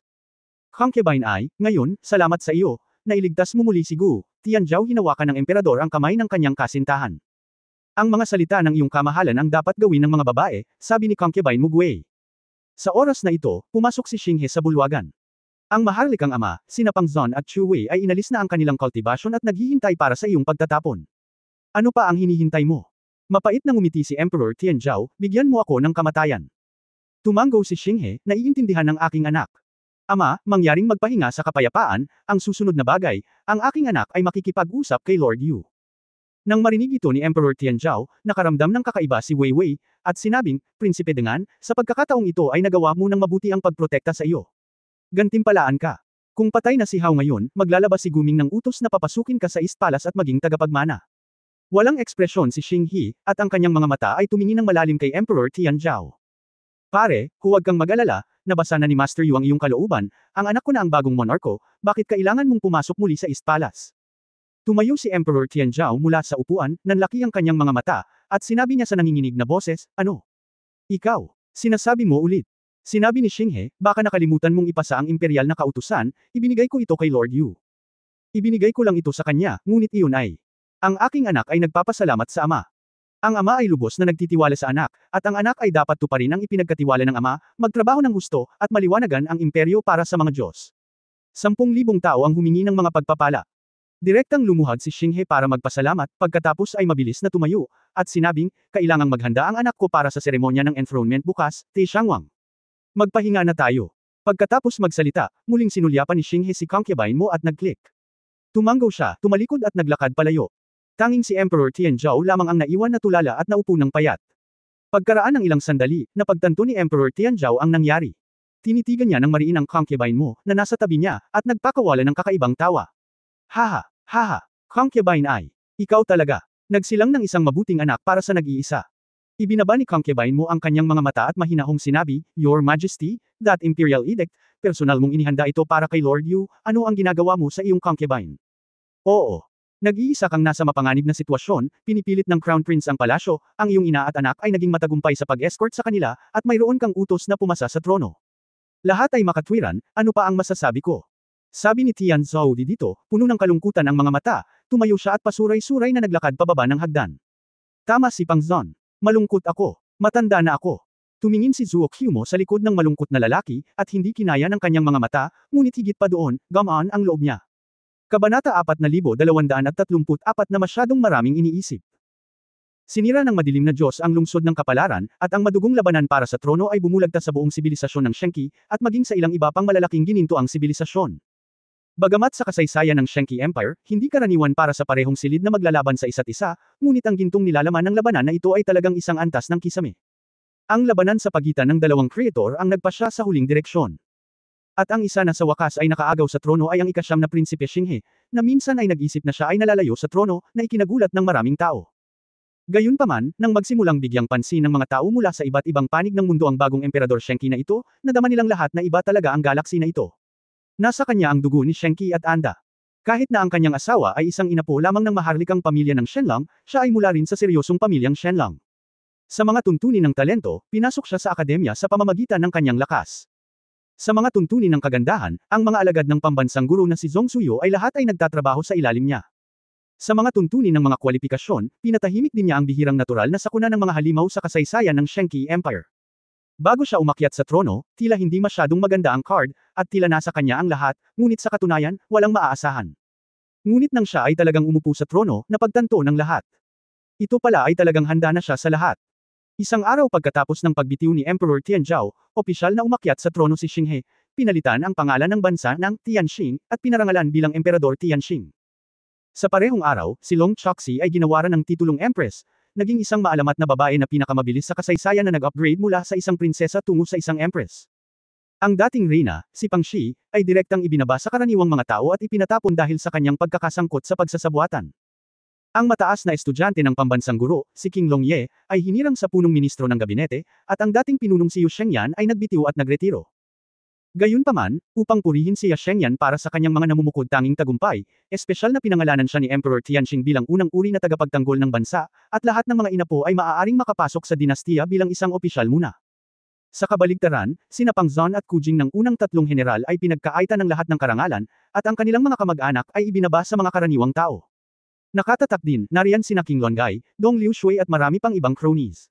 Concubine ay, ngayon, salamat sa iyo, nailigtas mo muli si Gu. Tianzhao hinawakan ng emperador ang kamay ng kanyang kasintahan. Ang mga salita ng iyong kamahalan ang dapat gawin ng mga babae, sabi ni concubine mo Guei. Sa oras na ito, pumasok si Xinghe sa bulwagan. Ang maharlikang ama, sina Pang Zon at Chu Wei ay inalis na ang kanilang cultivation at naghihintay para sa iyong pagtatapon. Ano pa ang hinihintay mo? Mapait na ngumiti si Emperor Tianzhao, bigyan mo ako ng kamatayan. Tumanggo si Xinghe, naiintindihan ng aking anak. Ama, mangyaring magpahinga sa kapayapaan, ang susunod na bagay, ang aking anak ay makikipag-usap kay Lord Yu. Nang marinig ito ni Emperor Tianzhao, nakaramdam ng kakaiba si Wei Wei, at sinabing, Prinsipe Dengan, sa pagkakataong ito ay nagawa mo ng mabuti ang pagprotekta sa iyo. Gantimpalaan ka. Kung patay na si Hao ngayon, maglalabas si Guming ng utos na papasukin ka sa East Palace at maging tagapagmana. Walang ekspresyon si Xing He, at ang kanyang mga mata ay tumingin ng malalim kay Emperor Tianzhao. Pare, huwag kang mag-alala, nabasa na ni Master Yu ang iyong kalooban, ang anak ko na ang bagong monarko, bakit kailangan mong pumasok muli sa East Palace? Tumayo si Emperor Tianzhao mula sa upuan, nanlaki ang kanyang mga mata, at sinabi niya sa nanginginig na boses, ano? Ikaw, sinasabi mo ulit. Sinabi ni Xinghe, baka nakalimutan mong ipasa ang imperial na kautusan, ibinigay ko ito kay Lord Yu. Ibinigay ko lang ito sa kanya, ngunit iyon ay. Ang aking anak ay nagpapasalamat sa ama. Ang ama ay lubos na nagtitiwala sa anak, at ang anak ay dapat tuparin ang ipinagkatiwala ng ama, magtrabaho ng husto, at maliwanagan ang imperyo para sa mga Diyos. 10,000 tao ang humingi ng mga pagpapala. Direktang lumuhad si Xinghe para magpasalamat, pagkatapos ay mabilis na tumayo, at sinabing, kailangang maghanda ang anak ko para sa seremonya ng enthronement bukas, Te Xiangwang. Magpahinga na tayo. Pagkatapos magsalita, muling sinulyapan ni Xinghe si concubine mo at nag-click. Tumanggo siya, tumalikod at naglakad palayo. Tanging si Emperor Tianzhao lamang ang naiwan na tulala at naupo ng payat. Pagkaraan ng ilang sandali, napagtanto ni Emperor Tianzhao ang nangyari. Tinitigan niya ng mariin ang concubine mo, na nasa tabi niya, at nagpakawala ng kakaibang tawa. Haha, haha, concubine ay, ikaw talaga. Nagsilang ng isang mabuting anak para sa nag-iisa. Ibinaba ni concubine mo ang kanyang mga mata at mahinahong sinabi, Your Majesty, that imperial edict, personal mong inihanda ito para kay Lord Yu, ano ang ginagawa mo sa iyong concubine? Oo. Nag-iisa kang nasa mapanganib na sitwasyon, pinipilit ng Crown Prince ang palasyo, ang iyong ina at anak ay naging matagumpay sa pag-escort sa kanila, at mayroon kang utos na pumasa sa trono. Lahat ay makatwiran, ano pa ang masasabi ko? Sabi ni Tianzhao dito, puno ng kalungkutan ang mga mata, tumayo siya at pasuray-suray na naglakad pababa ng hagdan. Tama si Pang Zon. Malungkot ako. Matanda na ako. Tumingin si Zuo Qiumo sa likod ng malungkot na lalaki, at hindi kinaya ng kanyang mga mata, ngunit higit pa doon, gamaan ang loob niya. Kabanata 4234 na masyadong maraming iniisip. Sinira ng madilim na Diyos ang lungsod ng kapalaran, at ang madugong labanan para sa trono ay bumulagta sa buong sibilisasyon ng Shenqi, at maging sa ilang iba pang malalaking gininto ang sibilisasyon. Bagamat sa kasaysayan ng Shenqi Empire, hindi karaniwan para sa parehong silid na maglalaban sa isa't isa, ngunit ang gintong nilalaman ng labanan na ito ay talagang isang antas ng kisame. Ang labanan sa pagitan ng dalawang creator ang nagpasya sa huling direksyon. At ang isa na sa wakas ay nakaagaw sa trono ay ang ika-9 na Prinsipe Xinghe, na minsan ay nag-isip na siya ay nalalayo sa trono, na ikinagulat ng maraming tao. Gayunpaman, nang magsimulang bigyang pansin ng mga tao mula sa iba't ibang panig ng mundo ang bagong Emperador Shenqi na ito, nadama nilang lahat na iba talaga ang galaksi na ito. Nasa kanya ang dugo ni Shenqi at Anda. Kahit na ang kanyang asawa ay isang inapo lamang ng maharlikang pamilya ng Shenlang, siya ay mula rin sa seryosong pamilyang Shenlang. Sa mga tuntunin ng talento, pinasok siya sa akademya sa pamamagitan ng kanyang lakas. Sa mga tuntunin ng kagandahan, ang mga alagad ng pambansang guro na si Zhong Suyo ay lahat ay nagtatrabaho sa ilalim niya. Sa mga tuntunin ng mga kwalifikasyon, pinatahimik din niya ang bihirang natural na sakuna ng mga halimaw sa kasaysayan ng Shenqi Empire. Bago siya umakyat sa trono, tila hindi masyadong maganda ang card, at tila nasa kanya ang lahat, ngunit sa katunayan, walang maaasahan. Ngunit nang siya ay talagang umupo sa trono, napagtanto ng lahat. Ito pala ay talagang handa na siya sa lahat. Isang araw pagkatapos ng pagbitiw ni Emperor Tianzhao, opisyal na umakyat sa trono si Xinghe, pinalitan ang pangalan ng bansa ng Tianxing, at pinarangalan bilang Emperador Tianxing. Sa parehong araw, si Long Choxi ay ginawaran ng titulong Empress, naging isang maalamat na babae na pinakamabilis sa kasaysayan na nag-upgrade mula sa isang prinsesa tungo sa isang Empress. Ang dating reyna, si Pang Shi, ay direktang ibinaba sa karaniwang mga tao at ipinatapon dahil sa kanyang pagkakasangkot sa pagsasabuatan. Ang mataas na estudyante ng pambansang guro, si King Long Ye, ay hinirang sa punong ministro ng gabinete, at ang dating pinunong si Yu Shengyan ay nagbitiw at nagretiro. Gayunpaman, upang purihin si Yu Shengyan para sa kanyang mga namumukod tanging tagumpay, espesyal na pinangalanan siya ni Emperor Tianqing bilang unang uri na tagapagtanggol ng bansa, at lahat ng mga inapo ay maaaring makapasok sa dinastiya bilang isang opisyal muna. Sa kabaligtaran, sina Pang Zon at Ku Jing ng unang tatlong general ay pinagkaaitan ng lahat ng karangalan, at ang kanilang mga kamag-anak ay ibinaba sa mga karaniwang tao. Nakatatak din, nariyan sina King Longai, Dong Liu Shui at marami pang ibang cronies.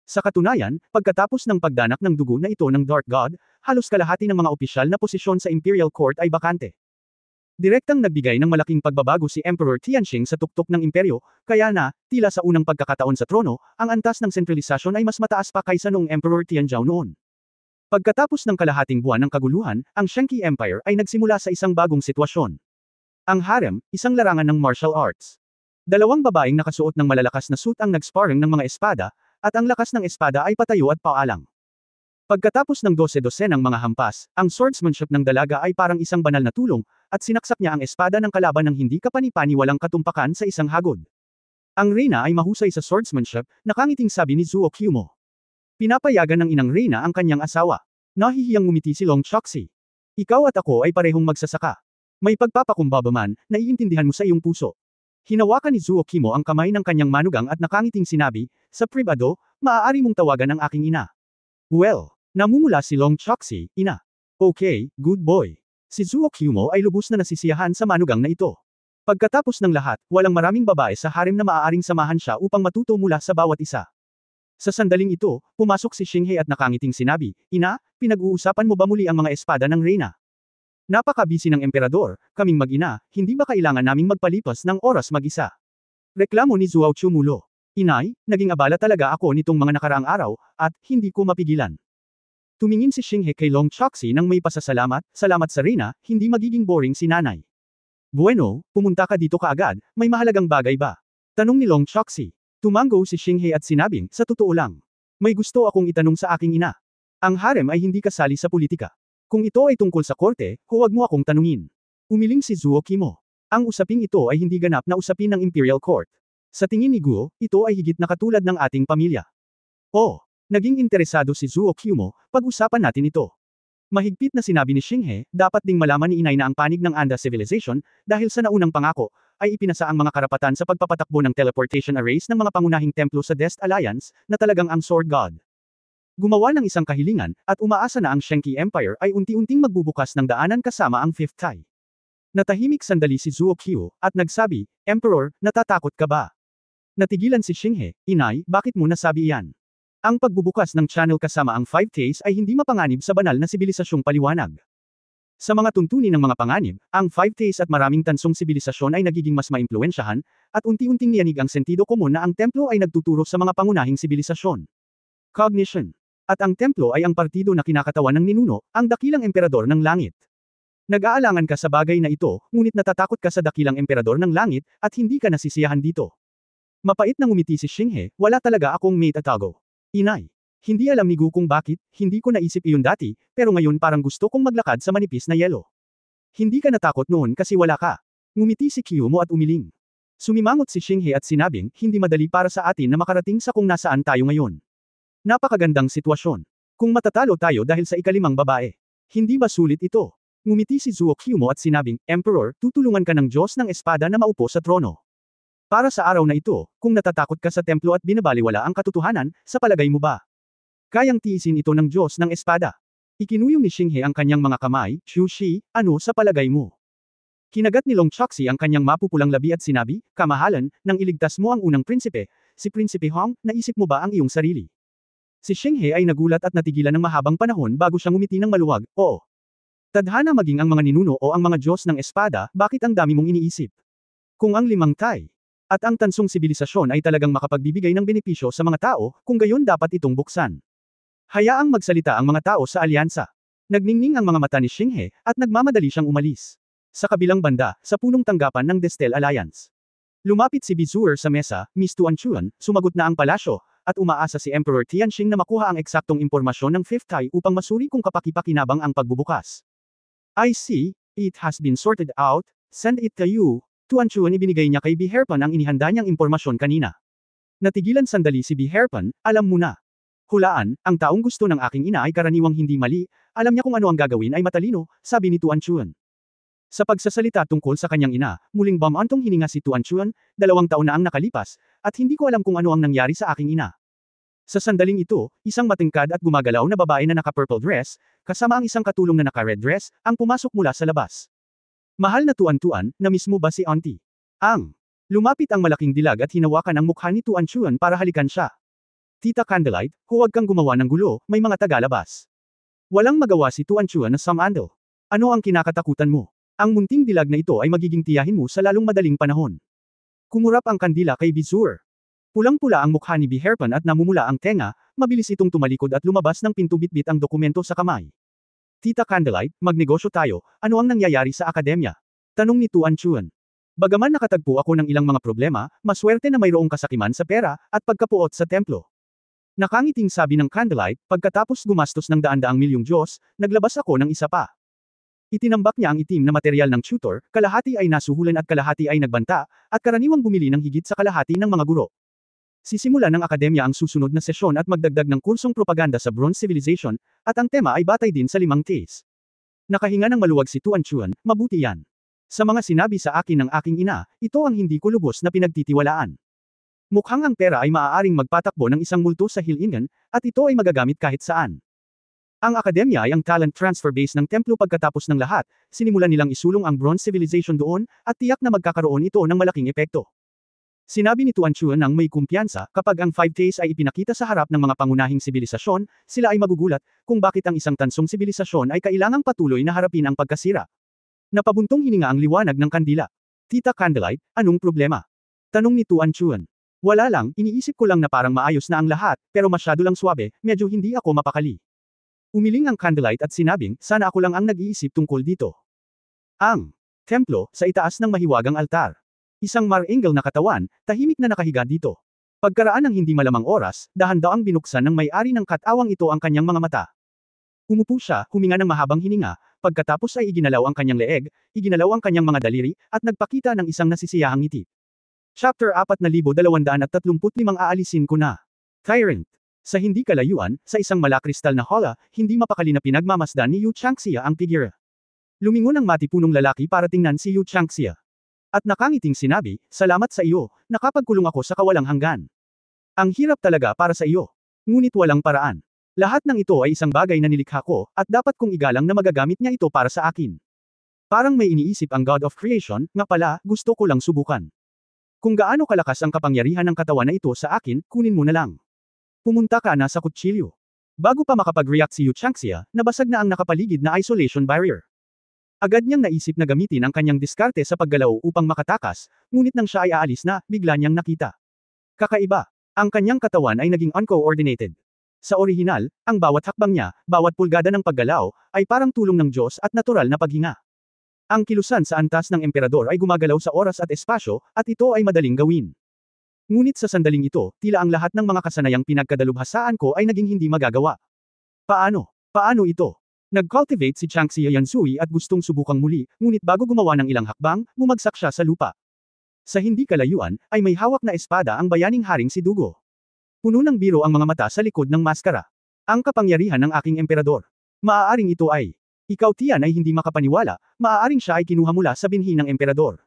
Sa katunayan, pagkatapos ng pagdanak ng dugo na ito ng Dark God, halos kalahati ng mga opisyal na posisyon sa Imperial Court ay bakante. Direktang nagbigay ng malaking pagbabago si Emperor Tianqing sa tuktok ng imperyo, kaya na, tila sa unang pagkakataon sa trono, ang antas ng sentralisasyon ay mas mataas pa kaysa noong Emperor Tianzhou noon. Pagkatapos ng kalahating buwan ng kaguluhan, ang Shangqi Empire ay nagsimula sa isang bagong sitwasyon. Ang harem, isang larangan ng martial arts. Dalawang babaeng nakasuot ng malalakas na suit ang nag-sparring ng mga espada, at ang lakas ng espada ay patayo at paalang. Pagkatapos ng 12-12 ng mga hampas, ang swordsmanship ng dalaga ay parang isang banal na tulong, at sinaksak niya ang espada ng kalaban ng hindi kapani-pani walang katumpakan sa isang hagod. Ang reyna ay mahusay sa swordsmanship, nakangiting sabi ni Zuo Kyumo. Pinapayagan ng inang reyna ang kanyang asawa. Nahihiyang ngumiti si Long Choxi. Ikaw at ako ay parehong magsasaka. May pagpapakumbaba man, naiintindihan mo sa iyong puso. Hinawakan ni Zuo Kyumo ang kamay ng kanyang manugang at nakangiting sinabi, sa pribado, maaari mong tawagan ang aking ina. Well, namumula si Long Choxi, ina. Okay, good boy. Si Zuo Kyumo ay lubos na nasisiyahan sa manugang na ito. Pagkatapos ng lahat, walang maraming babae sa harem na maaaring samahan siya upang matuto mula sa bawat isa. Sa sandaling ito, pumasok si Xinghe at nakangiting sinabi, Ina, pinag-uusapan mo ba muli ang mga espada ng reyna? Napakabisi ng emperador, kaming mag-ina, hindi ba kailangan naming magpalipas ng oras mag-isa? Reklamo ni Zuo Chumulo. Inay, naging abala talaga ako nitong mga nakaraang araw, at hindi ko mapigilan. Tumingin si Xinghe kay Long Choxi nang may pasasalamat, salamat sa reyna, hindi magiging boring si nanay. Bueno, pumunta ka dito kaagad, may mahalagang bagay ba? Tanong ni Long Choxi. Tumango si Xinghe at sinabing, sa totoo lang. May gusto akong itanong sa aking ina. Ang harem ay hindi kasali sa politika. Kung ito ay tungkol sa korte, huwag mo akong tanungin. Umiling si Zuo Kyumo. Ang usaping ito ay hindi ganap na usapin ng Imperial Court. Sa tingin ni Guo, ito ay higit na katulad ng ating pamilya. Oh, naging interesado si Zuo Kyumo, pag-usapan natin ito. Mahigpit na sinabi ni Xinghe, dapat ding malaman ni inay na ang panig ng Anda Civilization, dahil sa naunang pangako, ay ipinasa ang mga karapatan sa pagpapatakbo ng teleportation arrays ng mga pangunahing templo sa Dest Alliance, na talagang ang Sword God. Gumawa ng isang kahilingan, at umaasa na ang Shangqi Empire ay unti-unting magbubukas ng daanan kasama ang Fifth Tai. Natahimik sandali si Zuo Qiu, at nagsabi, Emperor, natatakot ka ba? Natigilan si Xinghe, Inay, bakit mo nasabi iyan? Ang pagbubukas ng channel kasama ang Five Tays ay hindi mapanganib sa banal na sibilisasyong paliwanag. Sa mga tuntunin ng mga panganib, ang Five Tays at maraming tansong sibilisasyon ay nagiging mas maimpluwensyahan, at unti-unting niyanig ang sentido komun na ang templo ay nagtuturo sa mga pangunahing sibilisasyon. Cognition. At ang templo ay ang partido na kinakatawan ng ninuno, ang dakilang emperador ng langit. Nag-aalangan ka sa bagay na ito, ngunit natatakot ka sa dakilang emperador ng langit, at hindi ka nasisiyahan dito. Mapait na ngumiti si Xinghe, wala talaga akong may tatago. Inay. Hindi alam ni Gu kung bakit, hindi ko naisip iyon dati, pero ngayon parang gusto kong maglakad sa manipis na yelo. Hindi ka natakot noon kasi wala ka. Ngumiti si Kyumo at umiling. Sumimangot si Xinghe at sinabing, hindi madali para sa atin na makarating sa kung nasaan tayo ngayon. Napakagandang sitwasyon. Kung matatalo tayo dahil sa ikalimang babae. Hindi ba sulit ito? Ngumiti si Zuo Kyumo at sinabing, Emperor, tutulungan ka ng Diyos ng espada na maupo sa trono. Para sa araw na ito, kung natatakot ka sa templo at binabaliwala ang katotohanan, sa palagay mo ba? Kayang tiisin ito ng Diyos ng espada. Ikinuyong ni Xinghe ang kanyang mga kamay, Xushi, ano sa palagay mo? Kinagat ni Long Choxi ang kanyang mapupulang labi at sinabi, kamahalan, nang iligtas mo ang unang prinsipe, si Prinsipe Hong, naisip mo ba ang iyong sarili? Si Xinghe ay nagulat at natigilan ng mahabang panahon bago siya ngumiti ng maluwag, oo. Tadhana maging ang mga ninuno o ang mga Diyos ng espada, bakit ang dami mong iniisip? Kung ang limang tay at ang tansong sibilisasyon ay talagang makapagbibigay ng benepisyo sa mga tao, kung gayon dapat itong buksan. Hayaang magsalita ang mga tao sa alyansa. Nagningning ang mga mata ni Xinghe, at nagmamadali siyang umalis. Sa kabilang banda, sa punong tanggapan ng Destel Alliance. Lumapit si Bizuer sa mesa, Miss Tuan Chuan, sumagot na ang palasyo, at umaasa si Emperor Tianxing na makuha ang eksaktong impormasyon ng Fifth Tai upang masuri kung kapaki-pakinabang ang pagbubukas. I see, it has been sorted out, send it to you. Tuan Chuan ibinigay niya kay Biherpan ang inihanda niyang impormasyon kanina. Natigilan sandali si Biherpan, alam mo na. Hulaan, ang taong gusto ng aking ina ay karaniwang hindi mali, alam niya kung ano ang gagawin ay matalino, sabi ni Tuan Chuan. Sa pagsasalita tungkol sa kanyang ina, muling bumantong hininga si Tuan Chuan, 2 taon na ang nakalipas, at hindi ko alam kung ano ang nangyari sa aking ina. Sa sandaling ito, isang matingkad at gumagalaw na babae na naka-purple dress, kasama ang isang katulong na naka-red dress, ang pumasok mula sa labas. Mahal na Tuan Tuan, na-miss mo ba si Auntie? Lumapit ang malaking dilag at hinawakan ang mukha ni Tuan Chuan para halikan siya. Tita Candlelight, huwag kang gumawa ng gulo, may mga tagalabas. Walang magawa si Tuan Chuan na samandal. Ano ang kinakatakutan mo? Ang munting dilag na ito ay magiging tiyahin mo sa lalong madaling panahon. Kumurap ang kandila kay Bizur. Pulang-pula ang mukha ni Biherpan at namumula ang tenga, mabilis itong tumalikod at lumabas ng pinto bitbit ang dokumento sa kamay. Tita Candlelight, magnegosyo tayo, ano ang nangyayari sa akademya? Tanong ni Tuan Chuan. Bagaman nakatagpo ako ng ilang mga problema, maswerte na mayroong kasakiman sa pera, at pagkapuot sa templo. Nakangiting sabi ng Candlelight, pagkatapos gumastos ng daan-daang milyong Diyos, naglabas ako ng isa pa. Itinambak niya ang itim na material ng tutor, kalahati ay nasuhulan at kalahati ay nagbanta, at karaniwang bumili ng higit sa kalahati ng mga guro. Sisimulan ng akademya ang susunod na sesyon at magdagdag ng kursong propaganda sa Bronze Civilization, at ang tema ay batay din sa 5 Ts. Nakahinga ng maluwag si Tuan Chuan, mabuti yan. Sa mga sinabi sa akin ng aking ina, ito ang hindi ko lubos na pinagtitiwalaan. Mukhang ang pera ay maaaring magpatakbo ng isang multo sa Hilingan, at ito ay magagamit kahit saan. Ang akademya ay ang talent transfer base ng templo pagkatapos ng lahat, sinimulan nilang isulong ang Bronze Civilization doon, at tiyak na magkakaroon ito ng malaking epekto. Sinabi ni Tuan Chuan ng may kumpiyansa, kapag ang 5 Ts ay ipinakita sa harap ng mga pangunahing sibilisasyon, sila ay magugulat, kung bakit ang isang tansong sibilisasyon ay kailangang patuloy na harapin ang pagkasira. Napabuntong hininga ang liwanag ng kandila. Tita Candlelight, anong problema? Tanong ni Tuan Chuan. Wala lang, iniisip ko lang na parang maayos na ang lahat, pero masyado lang swabe, medyo hindi ako mapakali. Umiling ang Candlelight at sinabing, sana ako lang ang nag-iisip tungkol dito. Ang templo, sa itaas ng mahiwagang altar. Isang mar-angle na katawan, tahimik na nakahiga dito. Pagkaraan ng hindi malamang oras, dahan-daang binuksan ng may-ari ng katawang ito ang kanyang mga mata. Umupo siya, huminga ng mahabang hininga, pagkatapos ay iginalaw ang kanyang leeg, iginalaw ang kanyang mga daliri, at nagpakita ng isang nasisiyahang ngiti. Chapter 4235 Aalisin ko na. Tyrant. Sa hindi kalayuan, sa isang malakristal na hala, hindi mapakali na pinagmamasdan ni Yu Changxia ang figure. Lumingon ang matipunong lalaki para tingnan si Yu Changxia. At nakangiting sinabi, salamat sa iyo, nakapagkulong ako sa kawalang hanggan. Ang hirap talaga para sa iyo. Ngunit walang paraan. Lahat ng ito ay isang bagay na nilikha ko, at dapat kong igalang na magagamit niya ito para sa akin. Parang may iniisip ang God of Creation, nga pala, gusto ko lang subukan. Kung gaano kalakas ang kapangyarihan ng katawan na ito sa akin, kunin mo na lang. Pumunta ka na sa kutsilyo. Bago pa makapag-react si Yu Changxia, nabasag na ang nakapaligid na isolation barrier. Agad niyang naisip na gamitin ang kanyang diskarte sa paggalaw upang makatakas, ngunit nang siya ay aalis na, bigla niyang nakita. Kakaiba. Ang kanyang katawan ay naging uncoordinated. Sa orihinal, ang bawat hakbang niya, bawat pulgada ng paggalaw, ay parang tulong ng Diyos at natural na paghinga. Ang kilusan sa antas ng emperador ay gumagalaw sa oras at espasyo, at ito ay madaling gawin. Ngunit sa sandaling ito, tila ang lahat ng mga kasanayang pinagkadalubhasaan ko ay naging hindi magagawa. Paano? Paano ito? Nag-cultivate si Changxia Yansui at gustong subukang muli, ngunit bago gumawa ng ilang hakbang, bumagsak siya sa lupa. Sa hindi kalayuan, ay may hawak na espada ang bayaning haring si Dugo. Puno ng biro ang mga mata sa likod ng maskara. Ang kapangyarihan ng aking emperador. Maaaring ito ay. Ikaw tiyan ay hindi makapaniwala, maaaring siya ay kinuha mula sa binhi ng emperador.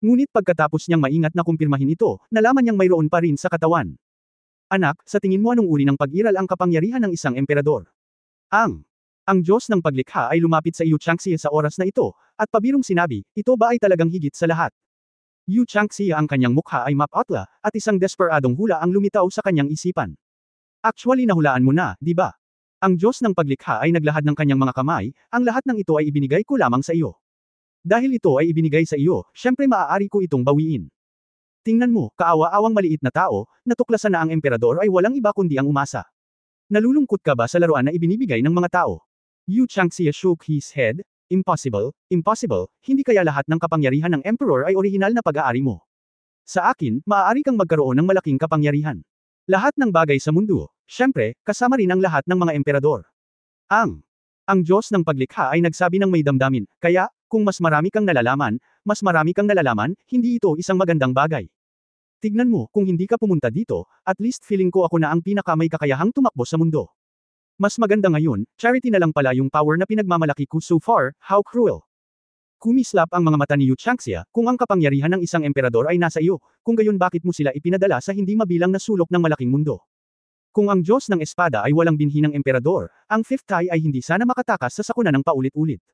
Ngunit pagkatapos niyang maingat na kumpirmahin ito, nalaman niyang mayroon pa rin sa katawan. Anak, sa tingin mo anong uri ng pag-iral ang kapangyarihan ng isang emperador? Ang Diyos ng paglikha ay lumapit sa Yu Changxia sa oras na ito, at pabirong sinabi, ito ba ay talagang higit sa lahat? Yu Changxia ang kanyang mukha ay mapatla, at isang desperadong hula ang lumitaw sa kanyang isipan. Actually nahulaan mo na, di ba? Ang Diyos ng paglikha ay naglahad ng kanyang mga kamay, ang lahat ng ito ay ibinigay ko lamang sa iyo. Dahil ito ay ibinigay sa iyo, syempre maaari ko itong bawiin. Tingnan mo, kaawa-awang maliit na tao, natuklasan na ang emperador ay walang iba kundi ang umasa. Nalulungkot ka ba sa laruan na ibinibigay ng mga tao? Yu Changxia shook his head, impossible, impossible, hindi kaya lahat ng kapangyarihan ng emperor ay orihinal na pag-aari mo. Sa akin, maaari kang magkaroon ng malaking kapangyarihan. Lahat ng bagay sa mundo, syempre, kasama rin ang lahat ng mga emperador. Ang Diyos ng paglikha ay nagsabi ng may damdamin, kaya, kung mas marami kang nalalaman, hindi ito isang magandang bagay. Tignan mo, kung hindi ka pumunta dito, at least feeling ko ako na ang pinaka may kakayahang tumakbo sa mundo. Mas maganda ngayon, charity na lang pala yung power na pinagmamalaki ko so far, how cruel. Kumislap ang mga mata ni Yu Changxia, kung ang kapangyarihan ng isang emperador ay nasa iyo, kung gayon bakit mo sila ipinadala sa hindi mabilang na sulok ng malaking mundo. Kung ang Diyos ng Espada ay walang binhi ng emperador, ang Fifth Tai ay hindi sana makatakas sa sakuna ng paulit-ulit.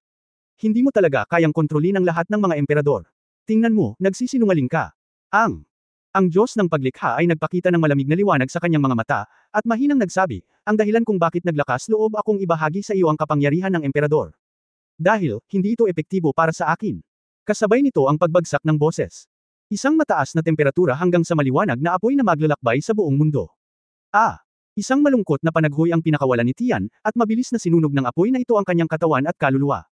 Hindi mo talaga kayang kontrolin ang lahat ng mga emperador. Tingnan mo, nagsisinungaling ka. Ang Diyos ng paglikha ay nagpakita ng malamig na liwanag sa kanyang mga mata, at mahinang nagsabi, ang dahilan kung bakit naglakas loob akong ibahagi sa iyo ang kapangyarihan ng emperador. Dahil, hindi ito epektibo para sa akin. Kasabay nito ang pagbagsak ng boses. Isang mataas na temperatura hanggang sa maliwanag na apoy na maglalakbay sa buong mundo. Isang malungkot na panaghoy ang pinakawalan ni Tian, at mabilis na sinunog ng apoy na ito ang kanyang katawan at kaluluwa.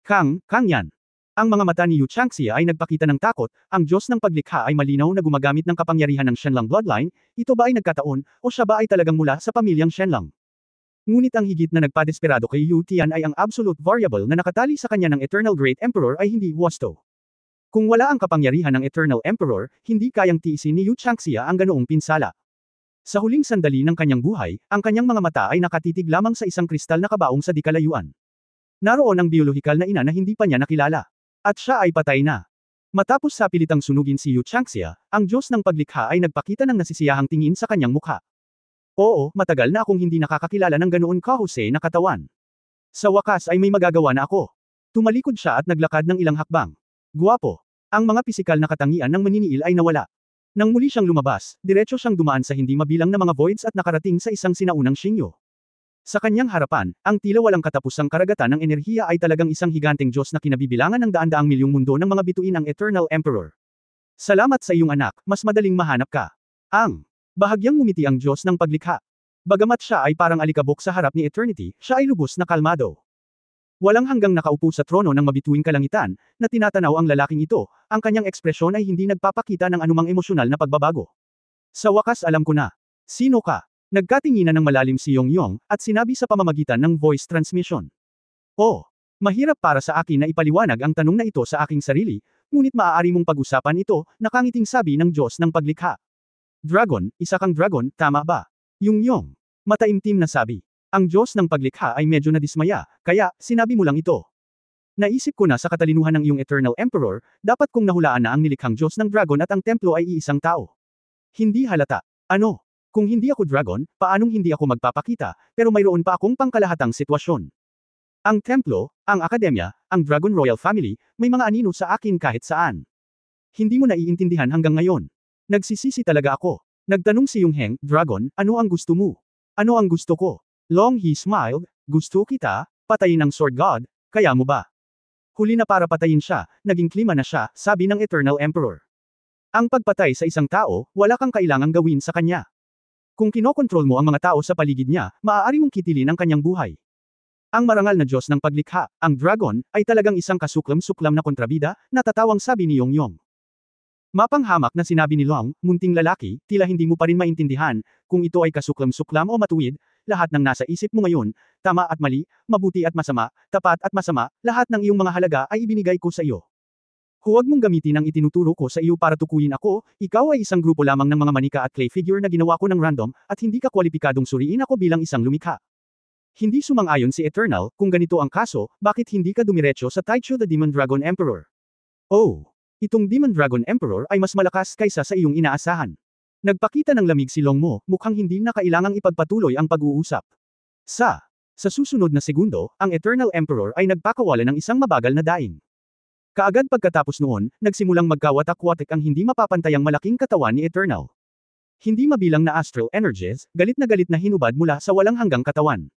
Kang yan. Ang mga mata ni Yu Changxia ay nagpakita ng takot, ang Diyos ng paglikha ay malinaw na gumagamit ng kapangyarihan ng Shenlang bloodline, ito ba ay nagkataon, o siya ba ay talagang mula sa pamilyang Shenlang? Ngunit ang higit na nagpadesperado kay Yu Tian ay ang absolute variable na nakatali sa kanya ng Eternal Great Emperor ay hindi wasto. Kung wala ang kapangyarihan ng Eternal Emperor, hindi kayang tiisin ni Yu Changxia ang ganoong pinsala. Sa huling sandali ng kanyang buhay, ang kanyang mga mata ay nakatitig lamang sa isang kristal na kabaong sa di-kalayuan. Naroon ang biolohikal na ina na hindi pa niya nakilala. At siya ay patay na. Matapos sa pilitang sunugin si Yu Changxia, ang Diyos ng paglikha ay nagpakita ng nasisiyahang tingin sa kanyang mukha. Oo, matagal na akong hindi nakakakilala ng ganoon kahusay na katawan. Sa wakas ay may magagawa na ako. Tumalikod siya at naglakad ng ilang hakbang. Guwapo. Ang mga pisikal na katangian ng maniniil ay nawala. Nang muli siyang lumabas, diretso siyang dumaan sa hindi mabilang na mga voids at nakarating sa isang sinaunang Xingyo. Sa kanyang harapan, ang tila walang katapusang karagatan ng enerhiya ay talagang isang higanteng Diyos na kinabibilangan ng daan-daang milyong mundo ng mga bituin ang Eternal Emperor. Salamat sa iyong anak, mas madaling mahanap ka. Bahagyang ngumiti ang Diyos ng paglikha. Bagamat siya ay parang alikabok sa harap ni Eternity, siya ay lubos na kalmado. Walang hanggang nakaupo sa trono ng mabituing kalangitan, na tinatanaw ang lalaking ito, ang kanyang ekspresyon ay hindi nagpapakita ng anumang emosyonal na pagbabago. Sa wakas alam ko na. Sino ka? Nagkatinginan ng malalim si Yongyong, at sinabi sa pamamagitan ng voice transmission. Oh, mahirap para sa akin na ipaliwanag ang tanong na ito sa aking sarili, ngunit maaari mong pag-usapan ito, nakangiting sabi ng Diyos ng paglikha. Dragon, isa kang dragon, tama ba? Yongyong. Mataimtim na sabi. Ang Diyos ng paglikha ay medyo nadismaya, kaya, sinabi mo lang ito. Naisip ko na sa katalinuhan ng iyong Eternal Emperor, dapat kong nahulaan na ang nilikhang Diyos ng dragon at ang templo ay iisang tao. Hindi halata. Ano? Kung hindi ako dragon, paanong hindi ako magpapakita, pero mayroon pa akong pangkalahatang sitwasyon. Ang templo, ang akademya, ang Dragon Royal Family, may mga anino sa akin kahit saan. Hindi mo naiintindihan hanggang ngayon. Nagsisisi talaga ako. Nagtanong si Yongheng, Dragon, ano ang gusto mo? Ano ang gusto ko? Long he smiled, gusto kita, patayin ang Sword God, kaya mo ba? Huli na para patayin siya, naging klima na siya, sabi ng Eternal Emperor. Ang pagpatay sa isang tao, wala kang kailangang gawin sa kanya. Kung kinokontrol mo ang mga tao sa paligid niya, maaari mong kitilin ang kanyang buhay. Ang marangal na Diyos ng paglikha, ang dragon, ay talagang isang kasuklam-suklam na kontrabida, natatawang sabi ni Yongyong. Mapanghamak na sinabi ni Long, munting lalaki, tila hindi mo pa rin maintindihan, kung ito ay kasuklam-suklam o matuwid, lahat ng nasa isip mo ngayon, tama at mali, mabuti at masama, tapat at masama, lahat ng iyong mga halaga ay ibinigay ko sa iyo. Huwag mong gamitin ang itinuturo ko sa iyo para tukuyin ako, ikaw ay isang grupo lamang ng mga manika at clay figure na ginawa ko ng random, at hindi ka kwalipikadong suriin ako bilang isang lumikha. Hindi sumang-ayon si Eternal, kung ganito ang kaso, bakit hindi ka dumiretso sa Taichu the Demon Dragon Emperor? Oh! Itong Demon Dragon Emperor ay mas malakas kaysa sa iyong inaasahan. Nagpakita ng lamig si Long Mo, mukhang hindi na kailangang ipagpatuloy ang pag-uusap. Sa susunod na segundo, ang Eternal Emperor ay nagpakawala ng isang mabagal na daing. Kaagad pagkatapos noon, nagsimulang magkawatak-watak ang hindi mapapantayang malaking katawan ni Eternal. Hindi mabilang na astral energies, galit na hinubad mula sa walang hanggang katawan.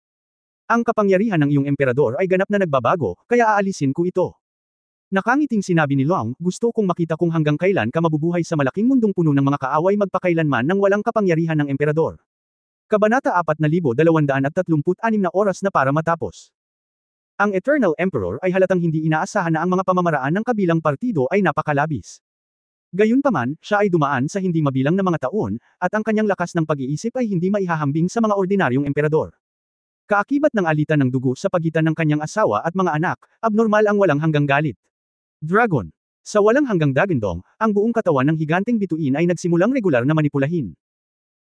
Ang kapangyarihan ng iyong emperador ay ganap na nagbabago, kaya aalisin ko ito. Nakangiting sinabi ni Long, gusto kong makita kung hanggang kailan ka mabubuhay sa malaking mundong puno ng mga kaaway magpakailanman ng walang kapangyarihan ng emperador. Kabanata 4236 na oras na para matapos. Ang Eternal Emperor ay halatang hindi inaasahan na ang mga pamamaraan ng kabilang partido ay napakalabis. Gayunpaman, siya ay dumaan sa hindi mabilang na mga taon, at ang kanyang lakas ng pag-iisip ay hindi maihahambing sa mga ordinaryong emperador. Kaakibat ng alitan ng dugo sa pagitan ng kanyang asawa at mga anak, abnormal ang walang hanggang galit. Dragon. Sa walang hanggang dagindong, ang buong katawan ng higanteng bituin ay nagsimulang regular na manipulahin.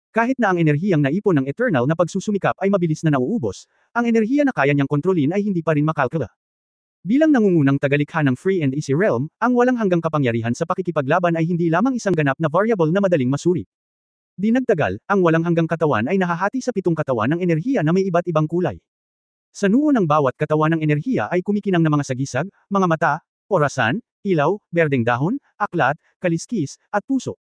Kahit na ang enerhiyang naipon ng eternal na pagsusumikap ay mabilis na nauubos, ang enerhiya na kaya niyang kontrolin ay hindi pa rin makalkula. Bilang nangungunang tagalikha ng Free and Easy Realm, ang walang hanggang kapangyarihan sa pakikipaglaban ay hindi lamang isang ganap na variable na madaling masuri. Di nagtagal, ang walang hanggang katawan ay nahahati sa 7 katawan ng enerhiya na may iba't ibang kulay. Sa noo ng bawat katawan ng enerhiya ay kumikinang na mga sagisag, mga mata, orasan, ilaw, berdeng dahon, aklat, kaliskis, at puso.